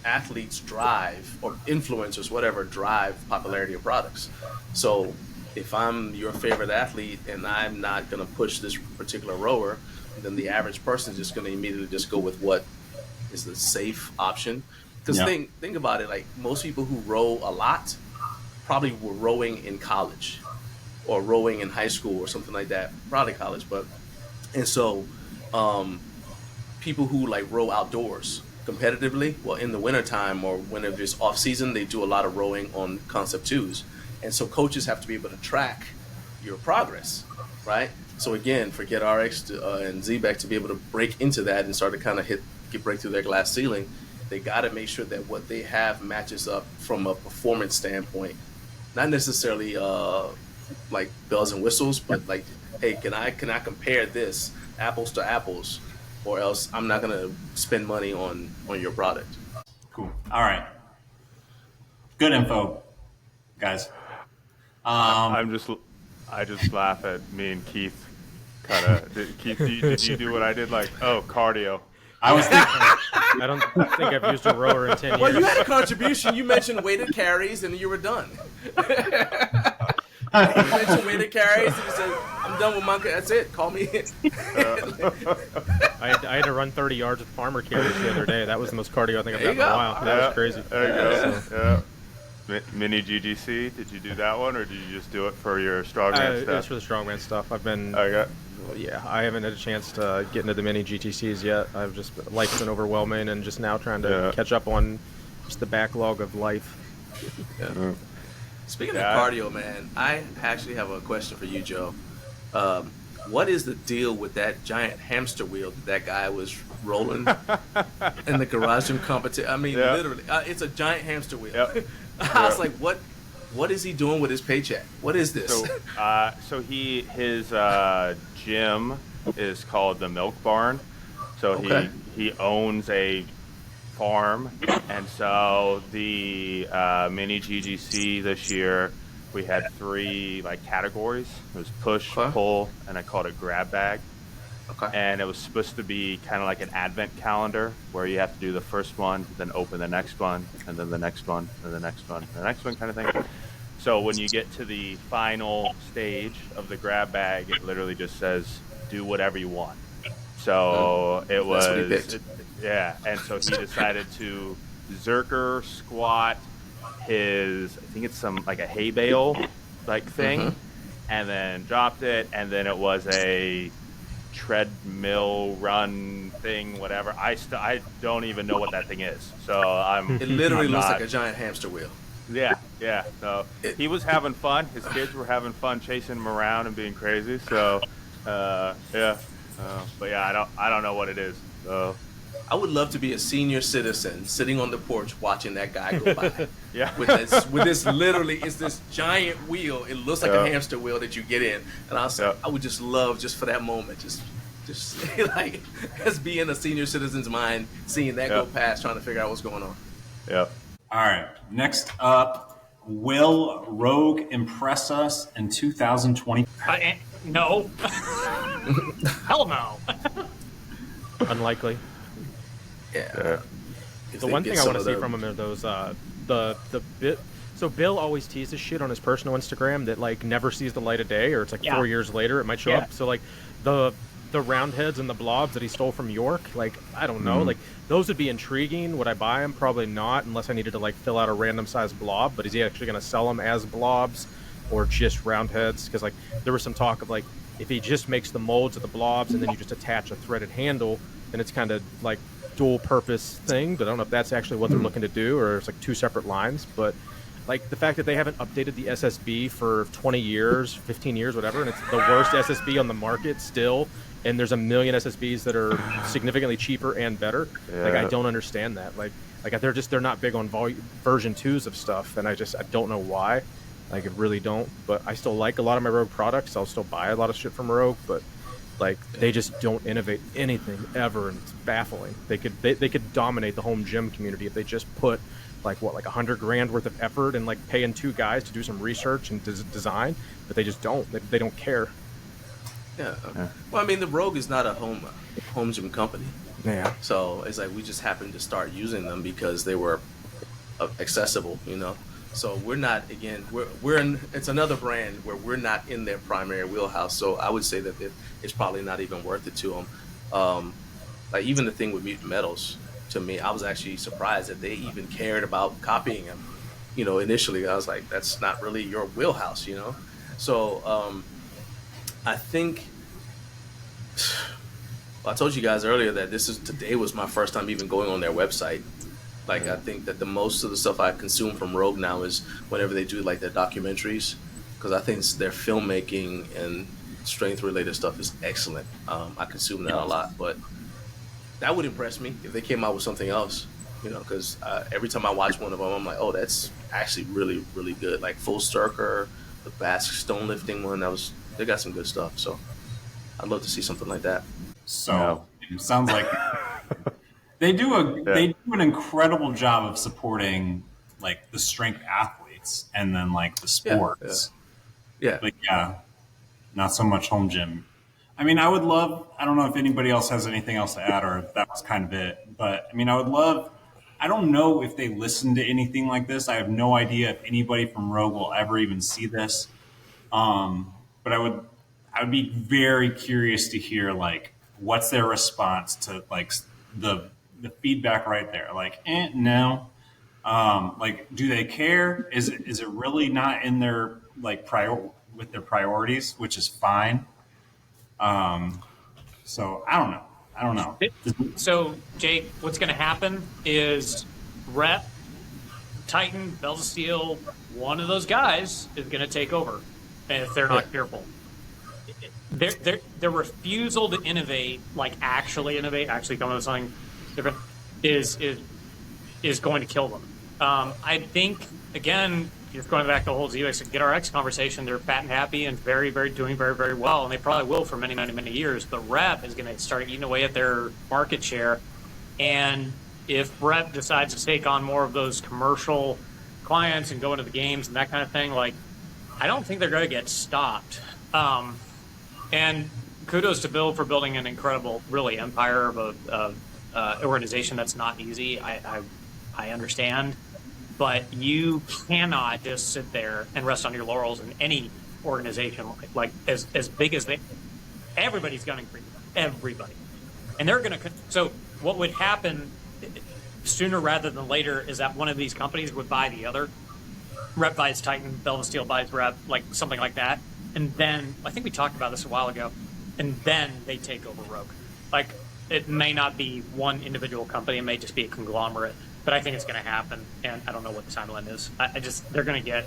athletes drive, or influencers, whatever, drive popularity of products. So if I'm your favorite athlete and I'm not going to push this particular rower, then the average person is just going to immediately just go with what is the safe option. Because think about it, like most people who row a lot probably were rowing in college or rowing in high school or something like that, probably college. And so people who like row outdoors competitively, well, in the wintertime or whenever it's off season, they do a lot of rowing on Concept 2s. And so coaches have to be able to track your progress, right? So again, for GetRx and Xebex to be able to break into that and start to kind of break through their glass ceiling, they got to make sure that what they have matches up from a performance standpoint. Not necessarily like bells and whistles, but like, hey, can I compare this apples to apples, or else I'm not gonna spend money on your product. Cool. All right. Good info, guys. I just laugh at me and Keith. Keith, did you do what I did? Like, oh, cardio. I was thinking. I don't think I've used a rower in 10 years. Well, you had a contribution. You mentioned weighted carries, and you were done. You mentioned weighted carries, and you said, I'm done with my. That's it. Call me. I had to run 30 yards with farmer carries the other day. That was the most cardio I think I've done in a while. That was crazy. There you go. Yeah. Mini GGC, did you do that one, or did you just do it for your strongman stuff? It was for the strongman stuff. I haven't had a chance to get into the mini GTCs yet. Life's been overwhelming, and just now trying to catch up on just the backlog of life. Yeah. Speaking of cardio, man, I actually have a question for you, Joe. What is the deal with that giant hamster wheel that guy was rolling in the garage gym competition? I mean, literally, it's a giant hamster wheel. Yep. I was like, what is he doing with his paycheck? What is this? So his gym is called the Milk Barn. So he owns a farm, and so the mini GGC this year, we had 3 like categories. It was push, pull, and I called it grab bag. Okay. And it was supposed to be kind of like an advent calendar where you have to do the first one, then open the next one, and then the next one, and the next one, and the next one kind of thing. So when you get to the final stage of the grab bag, it literally just says, do whatever you want. So it was, and so he decided to zerker squat his, I think it's some like a hay bale like thing, and then dropped it, and then it was a treadmill run thing, whatever. I don't even know what that thing is. So it literally looks like a giant hamster wheel. Yeah. So he was having fun. His kids were having fun chasing him around and being crazy. So but yeah, I don't know what it is. So I would love to be a senior citizen sitting on the porch watching that guy go by. With this literally, it's this giant wheel. It looks like a hamster wheel that you get in. And I would just love, just for that moment, just like, just be in a senior citizen's mind, seeing that go past, trying to figure out what's going on. Yep. All right. Next up, will Rogue impress us in 2020? No. Hell no. Unlikely. Yeah. The one thing I want to see from him are those the So Bill always teases shit on his personal Instagram that like never sees the light of day, or it's like 4 years later it might show up. So like the round heads and the blobs that he stole from York, like I don't know, like those would be intriguing. Would I buy them? Probably not, unless I needed to like fill out a random size blob. But is he actually going to sell them as blobs or just round heads? Because like there was some talk of like if he just makes the molds of the blobs and then you just attach a threaded handle, then it's kind of like dual purpose thing. But I don't know if that's actually what they're looking to do, or it's like two separate lines. But like the fact that they haven't updated the SSB for 20 years, 15 years, whatever, and it's the worst SSB on the market still, and there's a million SSBs that are significantly cheaper and better. Yeah. Like I don't understand that. Like they're not big on version 2s of stuff, and I don't know why. Like I really don't. But I still like a lot of my Rogue products. I'll still buy a lot of shit from Rogue, but like they just don't innovate anything ever, and it's baffling. They could dominate the home gym community if they just put like $100,000 worth of effort and like paying 2 guys to do some research and design, but they just don't. They don't care. Yeah. Well, I mean, the Rogue is not a home gym company. Yeah. So it's like we just happened to start using them because they were accessible, you know. So we're not, again, we're in, it's another brand where we're not in their primary wheelhouse. So I would say that it's probably not even worth it to them. Like even the thing with Mutant Metals, to me, I was actually surprised that they even cared about copying him. You know, initially I was like, that's not really your wheelhouse, you know. So I think, well, I told you guys earlier that today was my first time even going on their website. Like I think that the most of the stuff I consume from Rogue now is whenever they do like their documentaries, because I think their filmmaking and strength related stuff is excellent. I consume that a lot, but that would impress me if they came out with something else, you know, because every time I watch one of them, I'm like, oh, that's actually really, really good. Like Full Sturker, the Basque stone lifting one, they got some good stuff. So I'd love to see something like that. So it sounds like they do an incredible job of supporting like the strength athletes and then like the sports. Yeah. But not so much home gym. I mean, I don't know if anybody else has anything else to add or if that was kind of it, but I mean, I don't know if they listen to anything like this. I have no idea if anybody from Rogue will ever even see this. But I would be very curious to hear like, what's their response to like the feedback right there? Like, no. Like, do they care? Is it really not in their like with their priorities, which is fine. So I don't know. So Jake, what's going to happen is Rep, Titan, Bells of Steel, one of those guys is going to take over, and if they're not careful, their refusal to innovate, like actually innovate, actually come up with something different, is going to kill them. I think again, just going back to the whole Xebex and GetRx conversation, they're fat and happy and doing very, very well, and they probably will for many, many, many years. But Rep is going to start eating away at their market share, and if Rep decides to take on more of those commercial clients and go into the games and that kind of thing, like I don't think they're going to get stopped. And kudos to Bill for building an incredible, really, empire of organization that's not easy. I understand. But you cannot just sit there and rest on your laurels in any organization like as big as they. Everybody's gunning for you. Everybody, and they're going to. So what would happen sooner rather than later is that one of these companies would buy the other. Rep buys Titan, Bells of Steel buys Rep, like something like that, and then I think we talked about this a while ago, and then they take over Rogue. Like it may not be one individual company; it may just be a conglomerate. But I think it's going to happen, and I don't know what the timeline is. They're going to get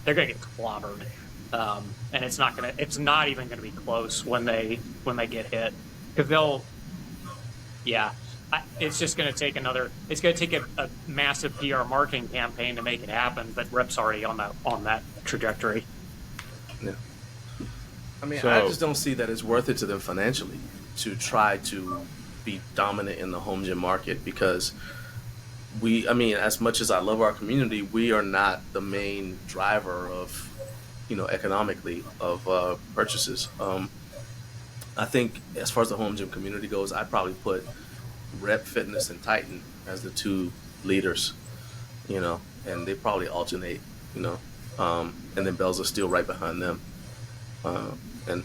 clobbered, and it's not even going to be close when they get hit, because it's just going to take it's going to take a massive PR marketing campaign to make it happen. But Rep's already on that trajectory. Yeah. I mean, I just don't see that it's worth it to them financially to try to be dominant in the home gym market, because as much as I love our community, we are not the main driver of, economically of purchases. I think as far as the home gym community goes, I'd probably put Rep Fitness and Titan as the two leaders, and they probably alternate you know, and then Bells of Steel right behind them. And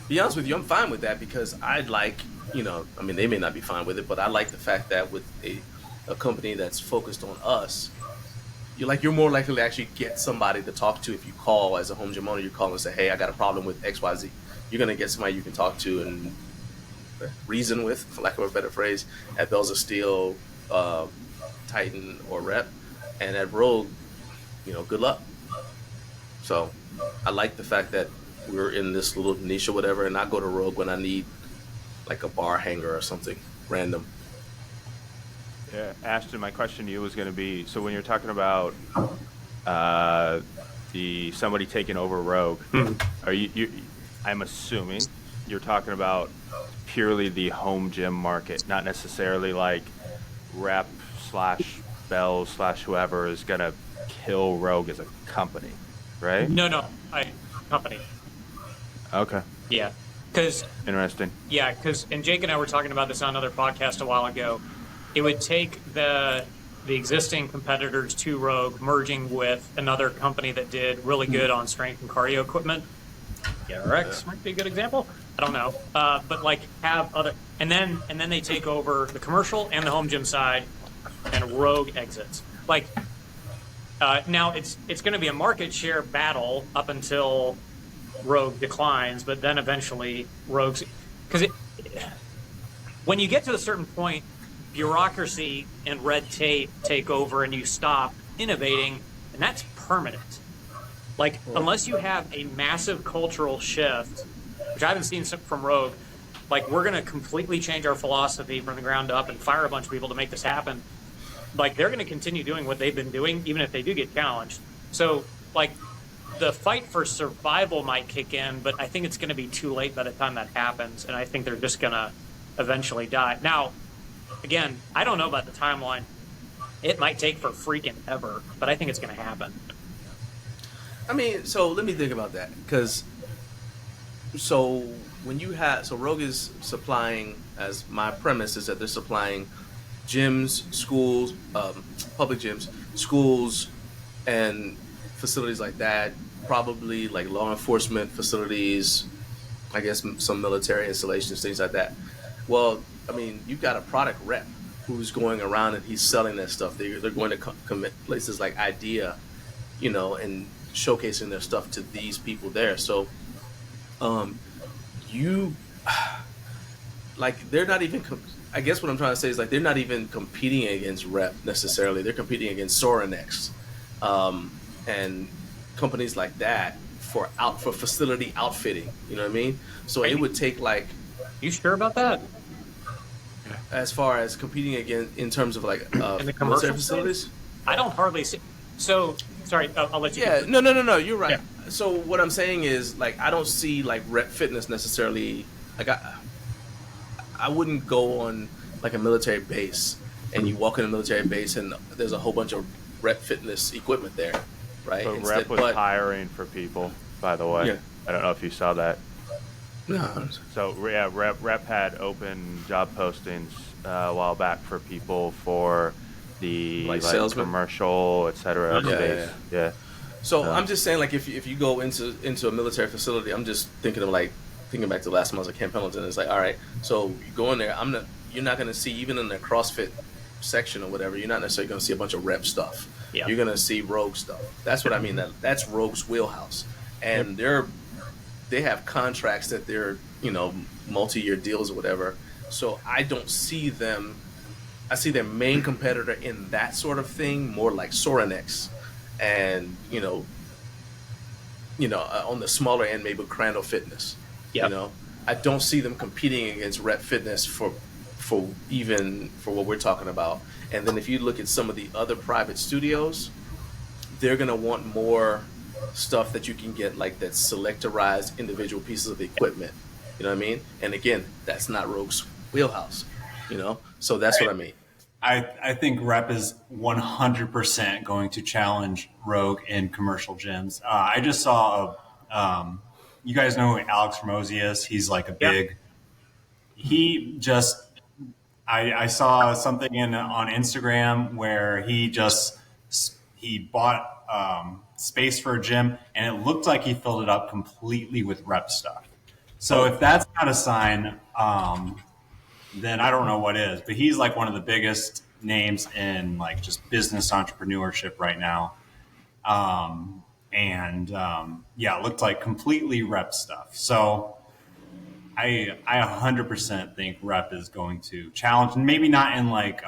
be honest with you, I'm fine with that because I like, I mean, they may not be fine with it, but I like the fact that with a company that's focused on us, you're more likely to actually get somebody to talk to. If you call as a home gym owner, you call and say, hey, I got a problem with XYZ. You're going to get somebody you can talk to and reason with, for lack of a better phrase, at Bells of Steel, Titan, or Rep. And at Rogue, good luck. So I like the fact that we're in this little niche or whatever, and I go to Rogue when I need like a bar hanger or something random. Yeah, Ashton, my question to you was going to be, so when you're talking about somebody taking over Rogue, are you I'm assuming you're talking about purely the home gym market, not necessarily like Rep / Bells / whoever is going to kill Rogue as a company, right? No, company. Okay. Yeah, because Interesting. and Jake and I were talking about this on another podcast a while ago. It would take the existing competitors to Rogue merging with another company that did really good on strength and cardio equipment. RX might be a good example. I don't know, but like have other, and then they take over the commercial and the home gym side, and Rogue exits. Like now, it's going to be a market share battle up until Rogue declines, but then eventually Rogue's, because when you get to a certain point, bureaucracy and red tape take over and you stop innovating, and that's permanent. Like, unless you have a massive cultural shift, which I haven't seen from Rogue, like, we're going to completely change our philosophy from the ground up and fire a bunch of people to make this happen. Like, they're going to continue doing what they've been doing, even if they do get challenged. So, like, the fight for survival might kick in, but I think it's going to be too late by the time that happens, and I think they're just going to eventually die. Now, again, I don't know about the timeline. It might take for freaking ever, but I think it's going to happen. I mean, so let me think about that, because Rogue is supplying, as my premise is that they're supplying gyms, schools, public gyms, schools, and facilities like that, probably like law enforcement facilities, I guess some military installations, things like that. Well, I mean, you've got a product rep who's going around and he's selling that stuff. They're going to commit places like IDEA, and showcasing their stuff to these people there. So, they're not even. I guess what I'm trying to say is like they're not even competing against Rep necessarily. They're competing against Sorinex, and companies like that for facility outfitting. You know what I mean? So it would take like. You sure about that? As far as competing again in terms of like in the commercial facilities, I don't hardly see. So sorry, I'll let you. Yeah, no. You're right. Yeah. So what I'm saying is like I don't see like Rep Fitness necessarily. Like I wouldn't go on like a military base and you walk in a military base and there's a whole bunch of Rep Fitness equipment there, right? But Rep was hiring for people, by the way. Yeah. I don't know if you saw that. No. So yeah, Rep had open job postings a while back for people for the like commercial, etc. Yeah. So I'm just saying, like, if you go into a military facility, I'm just thinking back to last month at Camp Pendleton. It's like, all right, so you go in there. You're not going to see, even in the CrossFit section or whatever, you're not necessarily going to see a bunch of Rep stuff. Yeah. You're going to see Rogue stuff. That's what I mean. That's Rogue's wheelhouse, and they have contracts that they're multi-year deals or whatever. So I don't see them. I see their main competitor in that sort of thing more like Sorinex, and on the smaller end maybe Crandall Fitness. Yep. I don't see them competing against Rep Fitness for what we're talking about. And then if you look at some of the other private studios, they're gonna want more stuff that you can get, like that selectorized individual pieces of equipment. You know what I mean? And again, that's not Rogue's wheelhouse. So that's what I mean. I think Rep is 100% going to challenge Rogue in commercial gyms. I just saw you guys know who Alex Ramosi is? He's like a big. Yeah. I saw something on Instagram where he bought space for a gym, and it looked like he filled it up completely with rep stuff. So if that's not a sign, then I don't know what is. But he's like one of the biggest names in like just business entrepreneurship right now. Yeah, it looked like completely rep stuff. So I 100% think rep is going to challenge, and maybe not in like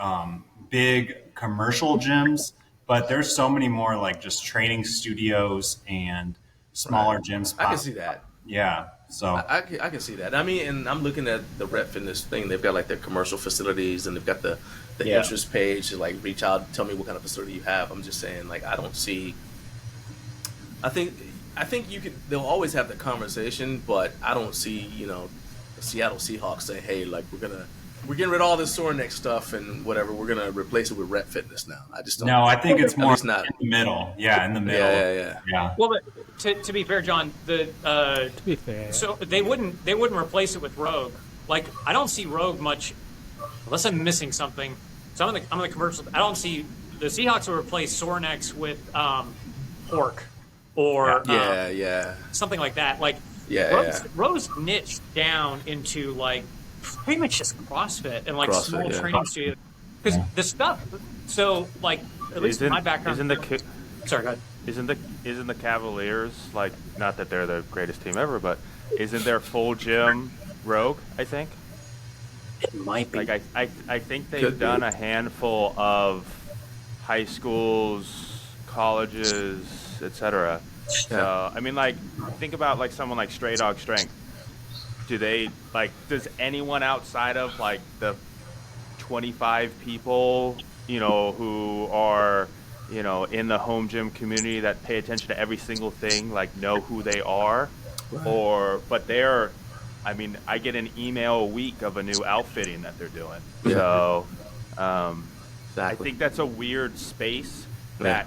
big commercial gyms, but there's so many more like just training studios and smaller gyms. I can see that. Yeah. So I can see that. I mean, and I'm looking at the Rep Fitness thing. They've got like their commercial facilities, and they've got the interest page to like reach out, tell me what kind of facility you have. I'm just saying, like, I don't see. I think you could. They'll always have the conversation, but I don't see the Seattle Seahawks say, "Hey, like we're getting rid of all this sore neck stuff and whatever. We're gonna replace it with Rep Fitness now." I just don't. No, I think it's more in not the middle. Yeah, in the middle. Yeah. Well, but to be fair, John, To be fair. so they wouldn't replace it with Rogue. Like I don't see Rogue much, unless I'm missing something. So I'm in the commercial. I don't see the Seahawks will replace sore necks with pork or something like that. Like Rogue's niched down into like pretty much just CrossFit and like CrossFit, small training studios. Because the stuff, so like at least in my background. Sorry, go ahead. Isn't the Cavaliers, like, not that they're the greatest team ever, but isn't their full gym Rogue, I think? It might be. Like I think they've done a handful of high schools, colleges, etc. So I mean, like, think about like someone like Stray Dog Strength. Does anyone outside of like the 25 people, who are, in the home gym community that pay attention to every single thing, like know who they are? Right. But they're, I mean, I get an email a week of a new outfitting that they're doing. Yeah. So exactly. I think that's a weird space that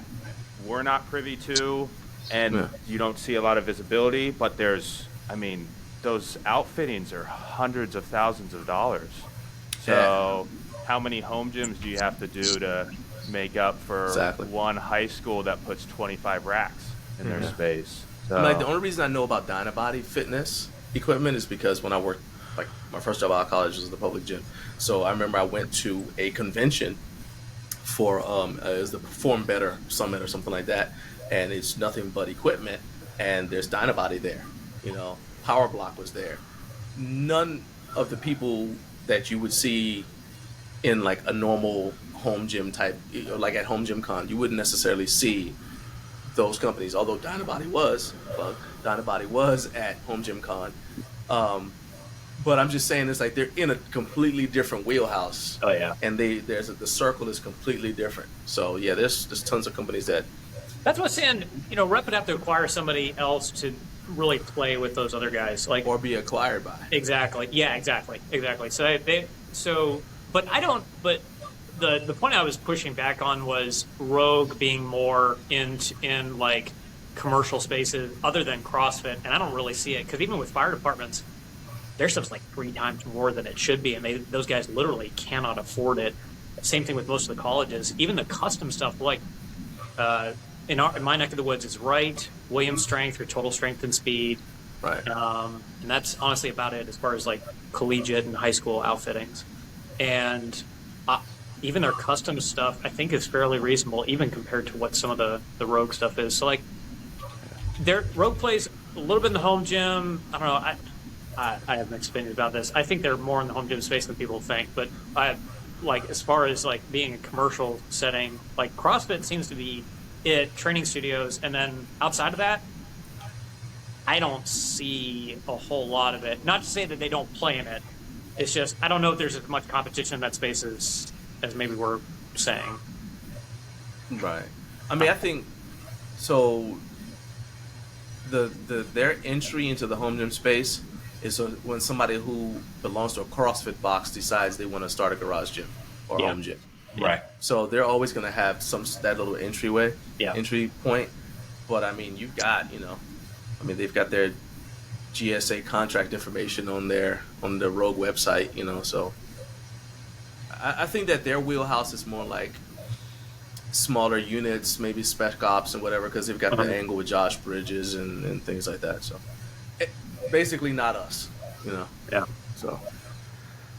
we're not privy to, and you don't see a lot of visibility, but those outfittings are hundreds of thousands of dollars. So how many home gyms do you have to do to make up for one high school that puts 25 racks in their space? So, like, the only reason I know about Dynabody fitness equipment is because when I worked, like, my first job out of college was the public gym. So I remember I went to a convention for it was the Perform Better Summit or something like that, and it's nothing but equipment, and there's Dynabody there, Power Block was there. None of the people that you would see in like a normal home gym type, like at Home Gym Con, you wouldn't necessarily see those companies, although Dynabody was at Home Gym Con. But I'm just saying, it's like they're in a completely different wheelhouse. Oh yeah. And the circle is completely different. So yeah, there's tons of companies that. That's what I'm saying. Rep would have to acquire somebody else to really play with those other guys, like, or be acquired by. Exactly. Yeah. Exactly. So but I don't. But the point I was pushing back on was Rogue being more in like commercial spaces other than CrossFit, and I don't really see it, because even with fire departments, their stuff's like 3 times more than it should be, and those guys literally cannot afford it. Same thing with most of the colleges. Even the custom stuff, like in my neck of the woods, is Wright, Williams Strength, or Total Strength and Speed. Right. And that's honestly about it as far as like collegiate and high school outfittings. And even their custom stuff, I think, is fairly reasonable, even compared to what some of the Rogue stuff is. So, like, their Rogue plays a little bit in the home gym. I don't know. I have mixed opinions about this. I think they're more in the home gym space than people think. But as far as like being a commercial setting, like CrossFit seems to be it, training studios, and then outside of that, I don't see a whole lot of it. Not to say that they don't play in it. It's just, I don't know if there's as much competition in that space as maybe we're saying. Right. I mean, I think so. Their entry into the home gym space is when somebody who belongs to a CrossFit box decides they want to start a garage gym or home gym. Right. So they're always going to have that little entry point. But I mean, you've got, they've got their GSA contract information on the Rogue website, so I think that their wheelhouse is more like smaller units, maybe spec ops and whatever, because they've got the angle with Josh Bridges and things like that. So basically not us, you know. Yeah. So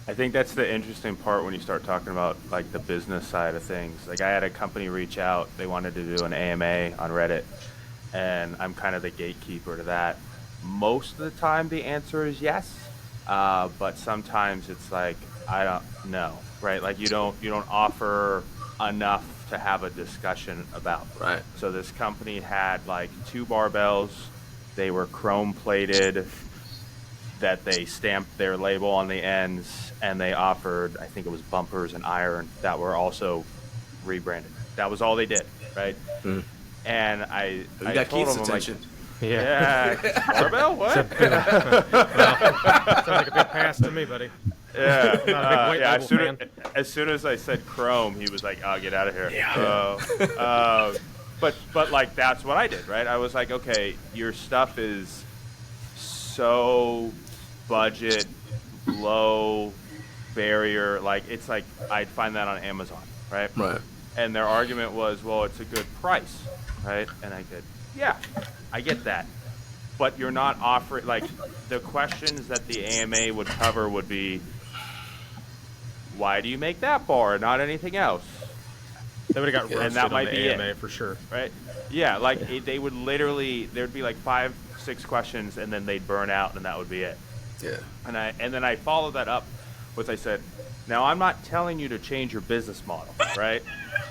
I think that's the interesting part when you start talking about like the business side of things. Like I had a company reach out, they wanted to do an AMA on Reddit, and I'm kind of the gatekeeper to that. Most of the time the answer is yes, but sometimes it's like I don't know, right? Like you don't offer enough to have a discussion about. right. So this company had like 2 barbells, they were chrome plated, that they stamped their label on the ends, and they offered, I think it was bumpers and iron that were also rebranded. That was all they did, right? Mm. And I got told Keith's them, attention. yeah, barbell, what? Sounds like a big pass to me, buddy. Yeah, Not a big white yeah. label As soon as I said chrome, he was like, "Oh, get out of here." Yeah. But like that's what I did, right? I was like, okay, your stuff is so budget, low barrier. Like it's like I'd find that on Amazon, right? Right. And their argument was, well, it's a good price, right? And I said, yeah, I get that. But you're not offering, like, the questions that the AMA would cover would be, why do you make that bar and not anything else? They would have got roasted And that on might the be it. AMA for sure. Right? Yeah, like, they would literally, there'd be like 5, 6 questions, and then they'd burn out, and that would be it. Yeah. And then I followed that up with, I said, now I'm not telling you to change your business model, right?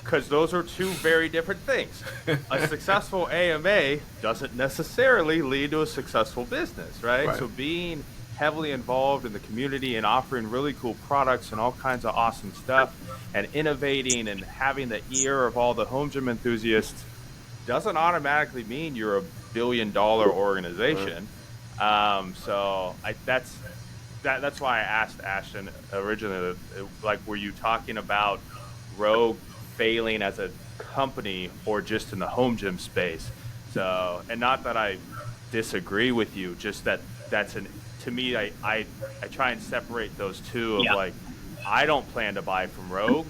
Because those are 2 very different things. A successful AMA doesn't necessarily lead to a successful business, right? So being heavily involved in the community and offering really cool products and all kinds of awesome stuff and innovating and having the ear of all the home gym enthusiasts doesn't automatically mean you're a billion-dollar organization. That's why I asked Ashton originally, like, were you talking about Rogue failing as a company or just in the home gym space? So, and not that I disagree with you, just to me, I try and separate those two of like, I don't plan to buy from Rogue,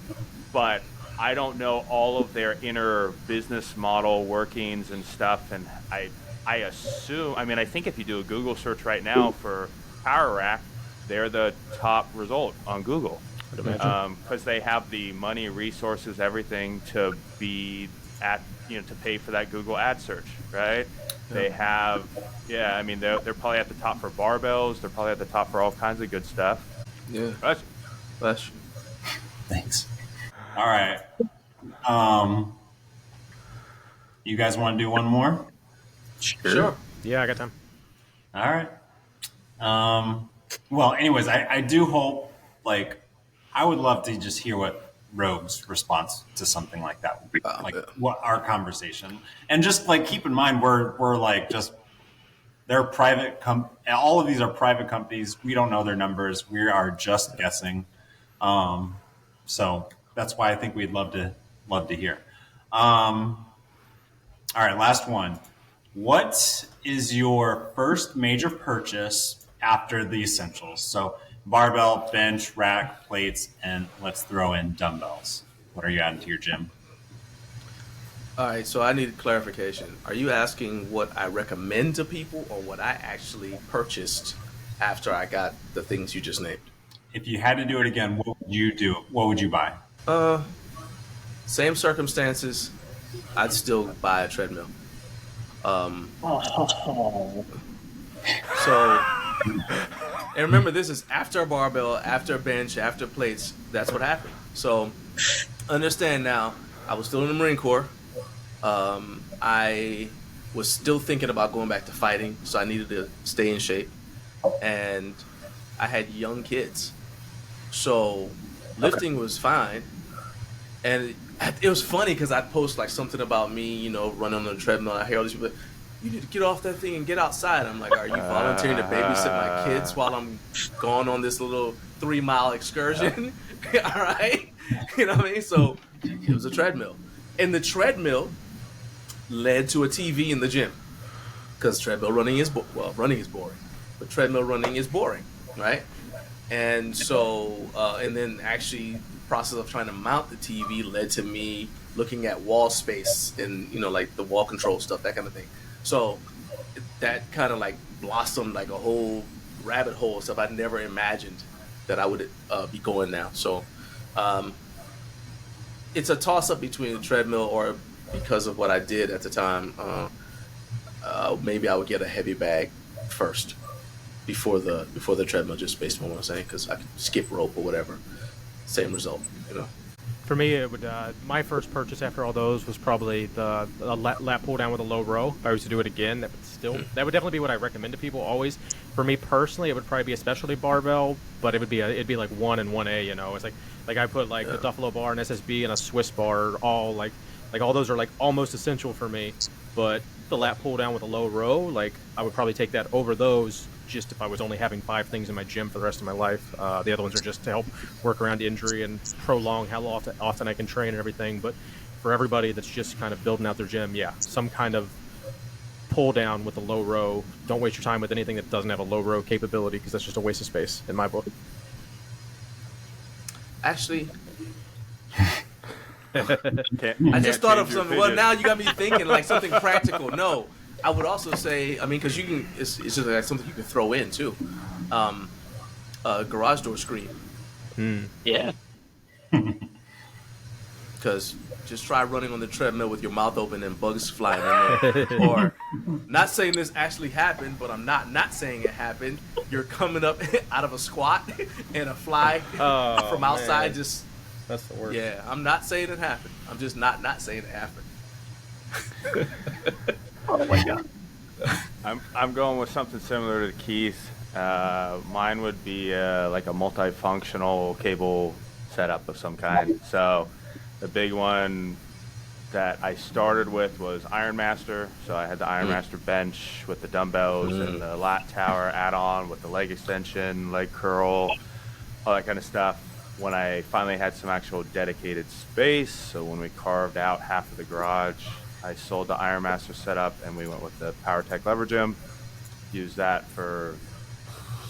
but I don't know all of their inner business model workings and stuff. And I assume, I mean, I think if you do a Google search right now for Power Rack, they're the top result on Google because they have the money, resources, everything to be at, to pay for that Google ad search, right? Yeah. They have, I mean, they're probably at the top for barbells. They're probably at the top for all kinds of good stuff. Yeah. Bless you. Thanks. All right. You guys want to do one more? Sure. Yeah, I got time. All right. Well, anyways, I do hope, like, I would love to just hear what Rogue's response to something like that would be, what our conversation. And just, like, keep in mind, we're like, just, they're private, all of these are private companies. We don't know their numbers. We are just guessing. So that's why I think we'd love to hear. All right, last one. What is your first major purchase after the essentials? So barbell, bench, rack, plates, and let's throw in dumbbells. What are you adding to your gym? All right, so I need clarification. Are you asking what I recommend to people or what I actually purchased after I got the things you just named? If you had to do it again, what would you do? What would you buy? Same circumstances, I'd still buy a treadmill. So, and remember, this is after a barbell, after a bench, after plates. That's what happened. So, understand now, I was still in the Marine Corps. I was still thinking about going back to fighting, so I needed to stay in shape. And I had young kids. So, lifting was fine. And it was funny because I'd post like something about me, running on the treadmill. I hear all these people, you need to get off that thing and get outside. I'm like, are you volunteering to babysit my kids while I'm going on this little 3-mile excursion? All right. You know what I mean? So it was a treadmill. And the treadmill led to a TV in the gym because treadmill running is, running is boring, but treadmill running is boring, right? And so, and then actually process of trying to mount the TV led to me looking at wall space and, like the wall control stuff, that kind of thing. So that kind of like blossomed like a whole rabbit hole of stuff I never imagined that I would be going now. So it's a toss up between the treadmill, or because of what I did at the time, maybe I would get a heavy bag first before the treadmill, just based on what I'm saying, because I could skip rope or whatever. Same result. For me, it would my first purchase after all those was probably the lat pull down with a low row. If I was to do it again, that would definitely be what I recommend to people always. For me personally, it would probably be a specialty barbell, but it'd be like 1 and 1A. It's like I put like the Duffalo bar, an SSB, and a Swiss bar, all like all those are like almost essential for me. But the lat pull down with a low row, like I would probably take that over those, just if I was only having 5 things in my gym for the rest of my life. The other ones are just to help work around injury and prolong how often I can train and everything. But for everybody that's just kind of building out their gym, some kind of pull down with a low row. Don't waste your time with anything that doesn't have a low row capability, because that's just a waste of space in my book. Actually, I just thought of something. Well, now you got me thinking like something practical. No, I would also say, because you can, it's just like something you can throw in too. Garage door screen. Yeah. Because just try running on the treadmill with your mouth open and bugs flying in there. Or, not saying this actually happened, but I'm not saying it happened. You're coming up out of a squat and a fly from outside, man. Just. That's the worst. Yeah, I'm not saying it happened. I'm just not saying it happened. Oh my god. I'm going with something similar to Keith. Mine would be like a multifunctional cable setup of some kind. So the big one that I started with was Ironmaster. So I had the Ironmaster bench with the dumbbells and the lat tower add-on with the leg extension, leg curl, all that kind of stuff. When I finally had some actual dedicated space, so when we carved out half of the garage, I sold the Ironmaster setup and we went with the PowerTech Lever Gym. Used that for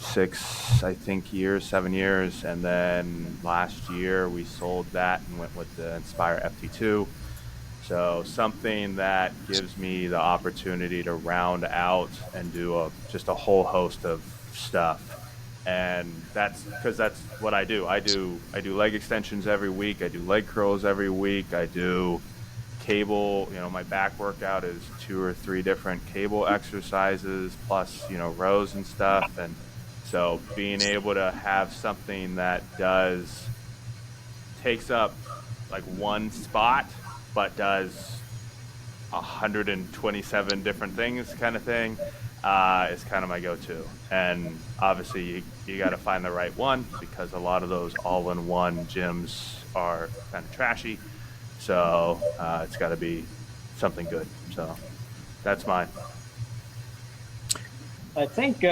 7 years, and then last year we sold that and went with the Inspire FT2. So something that gives me the opportunity to round out and do just a whole host of stuff. And that's because that's what I do. I do leg extensions every week. I do leg curls every week. I do cable. My back workout is 2 or 3 different cable exercises plus rows and stuff. And so being able to have something that takes up like one spot but does 127 different things kind of thing is kind of my go-to. And obviously you got to find the right one, because a lot of those all-in-one gyms are kind of trashy. So it's got to be something good. So that's mine. I think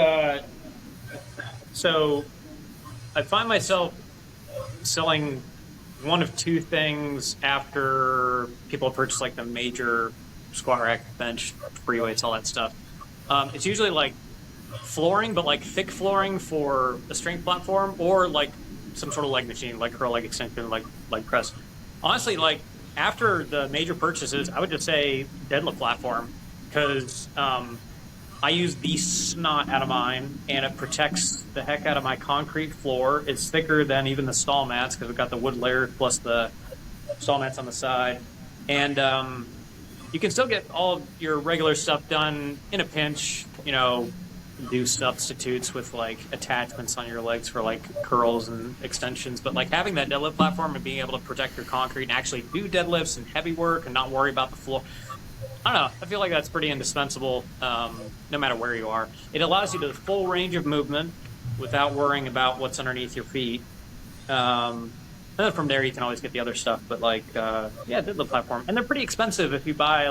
so. I find myself selling one of 2 things after people purchase like the major squat rack, bench, free weights, all that stuff. It's usually like flooring, but like thick flooring for a strength platform, or like some sort of leg machine, like curl, leg extension, like press. Honestly, like after the major purchases, I would just say deadlift platform, because I use the snot out of mine, and it protects the heck out of my concrete floor. It's thicker than even the stall mats, because we've got the wood layer plus the stall mats on the side. And you can still get all of your regular stuff done in a pinch, do substitutes with like attachments on your legs for like curls and extensions. But like having that deadlift platform and being able to protect your concrete and actually do deadlifts and heavy work and not worry about the floor, I don't know. I feel like that's pretty indispensable, no matter where you are. It allows you to the full range of movement without worrying about what's underneath your feet. And then from there, you can always get the other stuff. But deadlift platform, and they're pretty expensive if you buy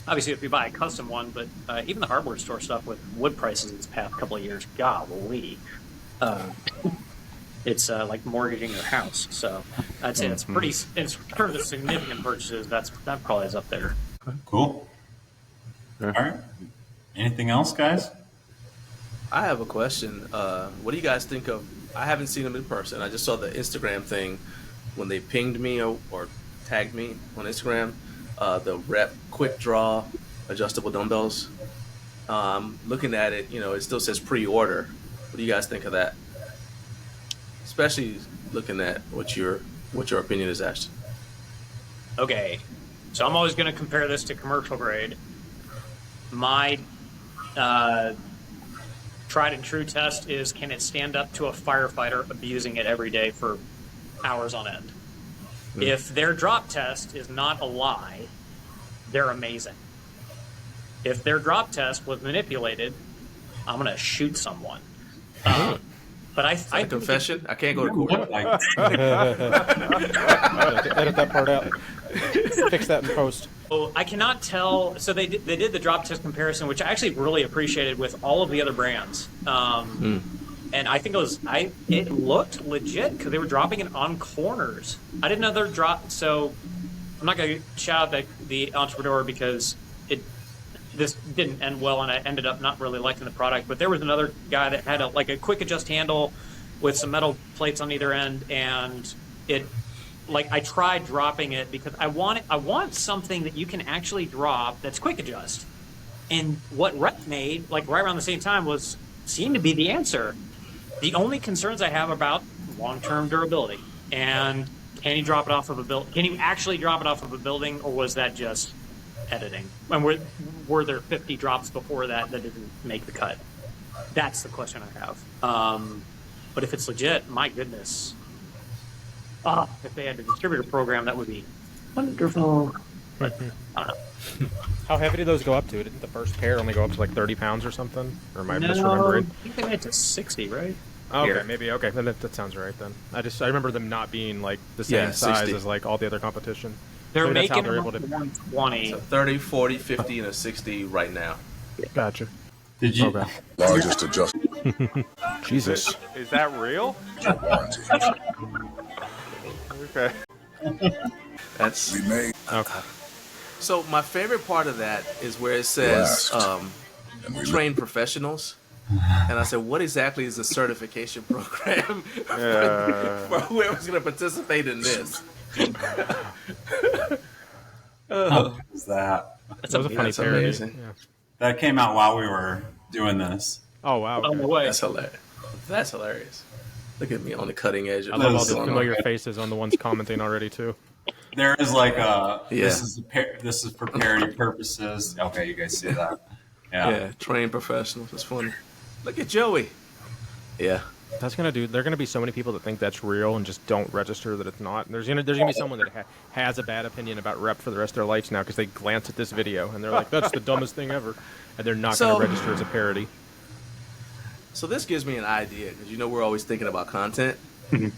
obviously if you buy a custom one. But even the hardware store stuff with wood prices this past couple of years, golly, it's like mortgaging your house. So I'd say that's pretty. In terms of significant purchases, that probably is up there. Cool. All right. Anything else, guys? I have a question. What do you guys think of I haven't seen them in person. I just saw the Instagram thing when they pinged me or tagged me on Instagram. The Rep Quick Draw adjustable dumbbells. Looking at it, it still says pre-order. What do you guys think of that? Especially looking at what your opinion is, Ashton. Okay, so I'm always going to compare this to commercial grade. My tried and true test is, can it stand up to a firefighter abusing it every day for hours on end? If their drop test is not a lie, they're amazing. If their drop test was manipulated, I'm going to shoot someone. But I confession? I can't go to court. Edit that part out. Fix that in post. Oh, I cannot tell. So they did the drop test comparison, which I actually really appreciated with all of the other brands. And I think it looked legit because they were dropping it on corners. I didn't know they were drop. So I'm not going to shout out the entrepreneur because this didn't end well, and I ended up not really liking the product. But there was another guy that had a quick adjust handle with some metal plates on either end, and I tried dropping it because I want something that you can actually drop that's quick adjust. And what Rep made, right around the same time, seemed to be the answer. The only concerns I have about long-term durability and can you drop it off of a building? Can you actually drop it off of a building, or was that just editing? And were there 50 drops before that didn't make the cut? That's the question I have. But if it's legit, my goodness. If they had a distributor program, that would be wonderful. But I don't know. How heavy do those go up to? Didn't the first pair only go up to 30 pounds or something? Or am I No, misremembering? I think they went to 60, right? Okay, Here. maybe. Okay, then that sounds right then. I remember them not being the same size 60. as all the other competition. They're Maybe that's how making they're them able to. 120. So 30, 40, 50, and a 60 right now. Gotcha. Did you? Okay. Largest adjustment Jesus. Is that real? Okay. That's we made. Okay. so. My favorite part of that is where it says And we trained professionals. And I said, what exactly is a certification program for whoever's going to participate in this? How good is that? That was a funny That's parody. amazing. Yeah. That came out while we were doing this. Oh, wow. Oh, Okay. no way. That's hilarious. That's hilarious. Look at me on the cutting edge. I love all Those the are familiar faces on the ones commenting already, too. There is Yeah. this is for parody purposes. Okay, you guys see that? Yeah, trained professionals. That's funny. Look at Joey. Yeah. They're gonna be so many people that think that's real and just don't register that it's not. There's gonna be someone that has a bad opinion about Rep for the rest of their lives now because they glance at this video and they're like, that's the dumbest thing ever, and they're not gonna register as a parody. So this gives me an idea because we're always thinking about content. It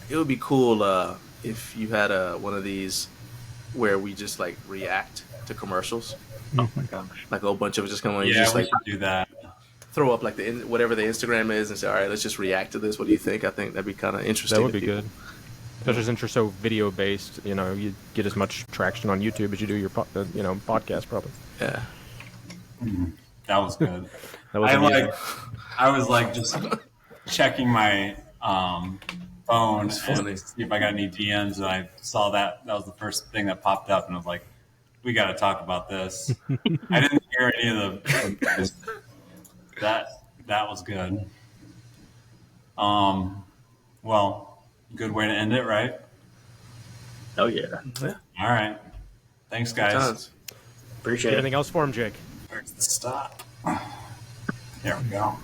would be cool if you had one of these where we just react to commercials. Oh my gosh. Like a whole bunch of it just come on. You Yeah, just we should do that. throw up whatever the Instagram is and say, all right, let's just react to this. What do you think? I think that'd be kind of interesting. That would to be people. good. Especially since you're so video based, you get as much traction on YouTube as you do your podcast probably. Yeah. That was good. That was amazing. I was just checking my phone funny. to see if I got any DMs, and I saw that was the first thing that popped up, and I was like, we got to talk about this. I didn't hear any of the that was good. Well, good way to end it, right? Oh, yeah. Yeah. All right. Thanks, guys. Tons. Appreciate it. Anything else for him, Jake? Where's the stop? There we go.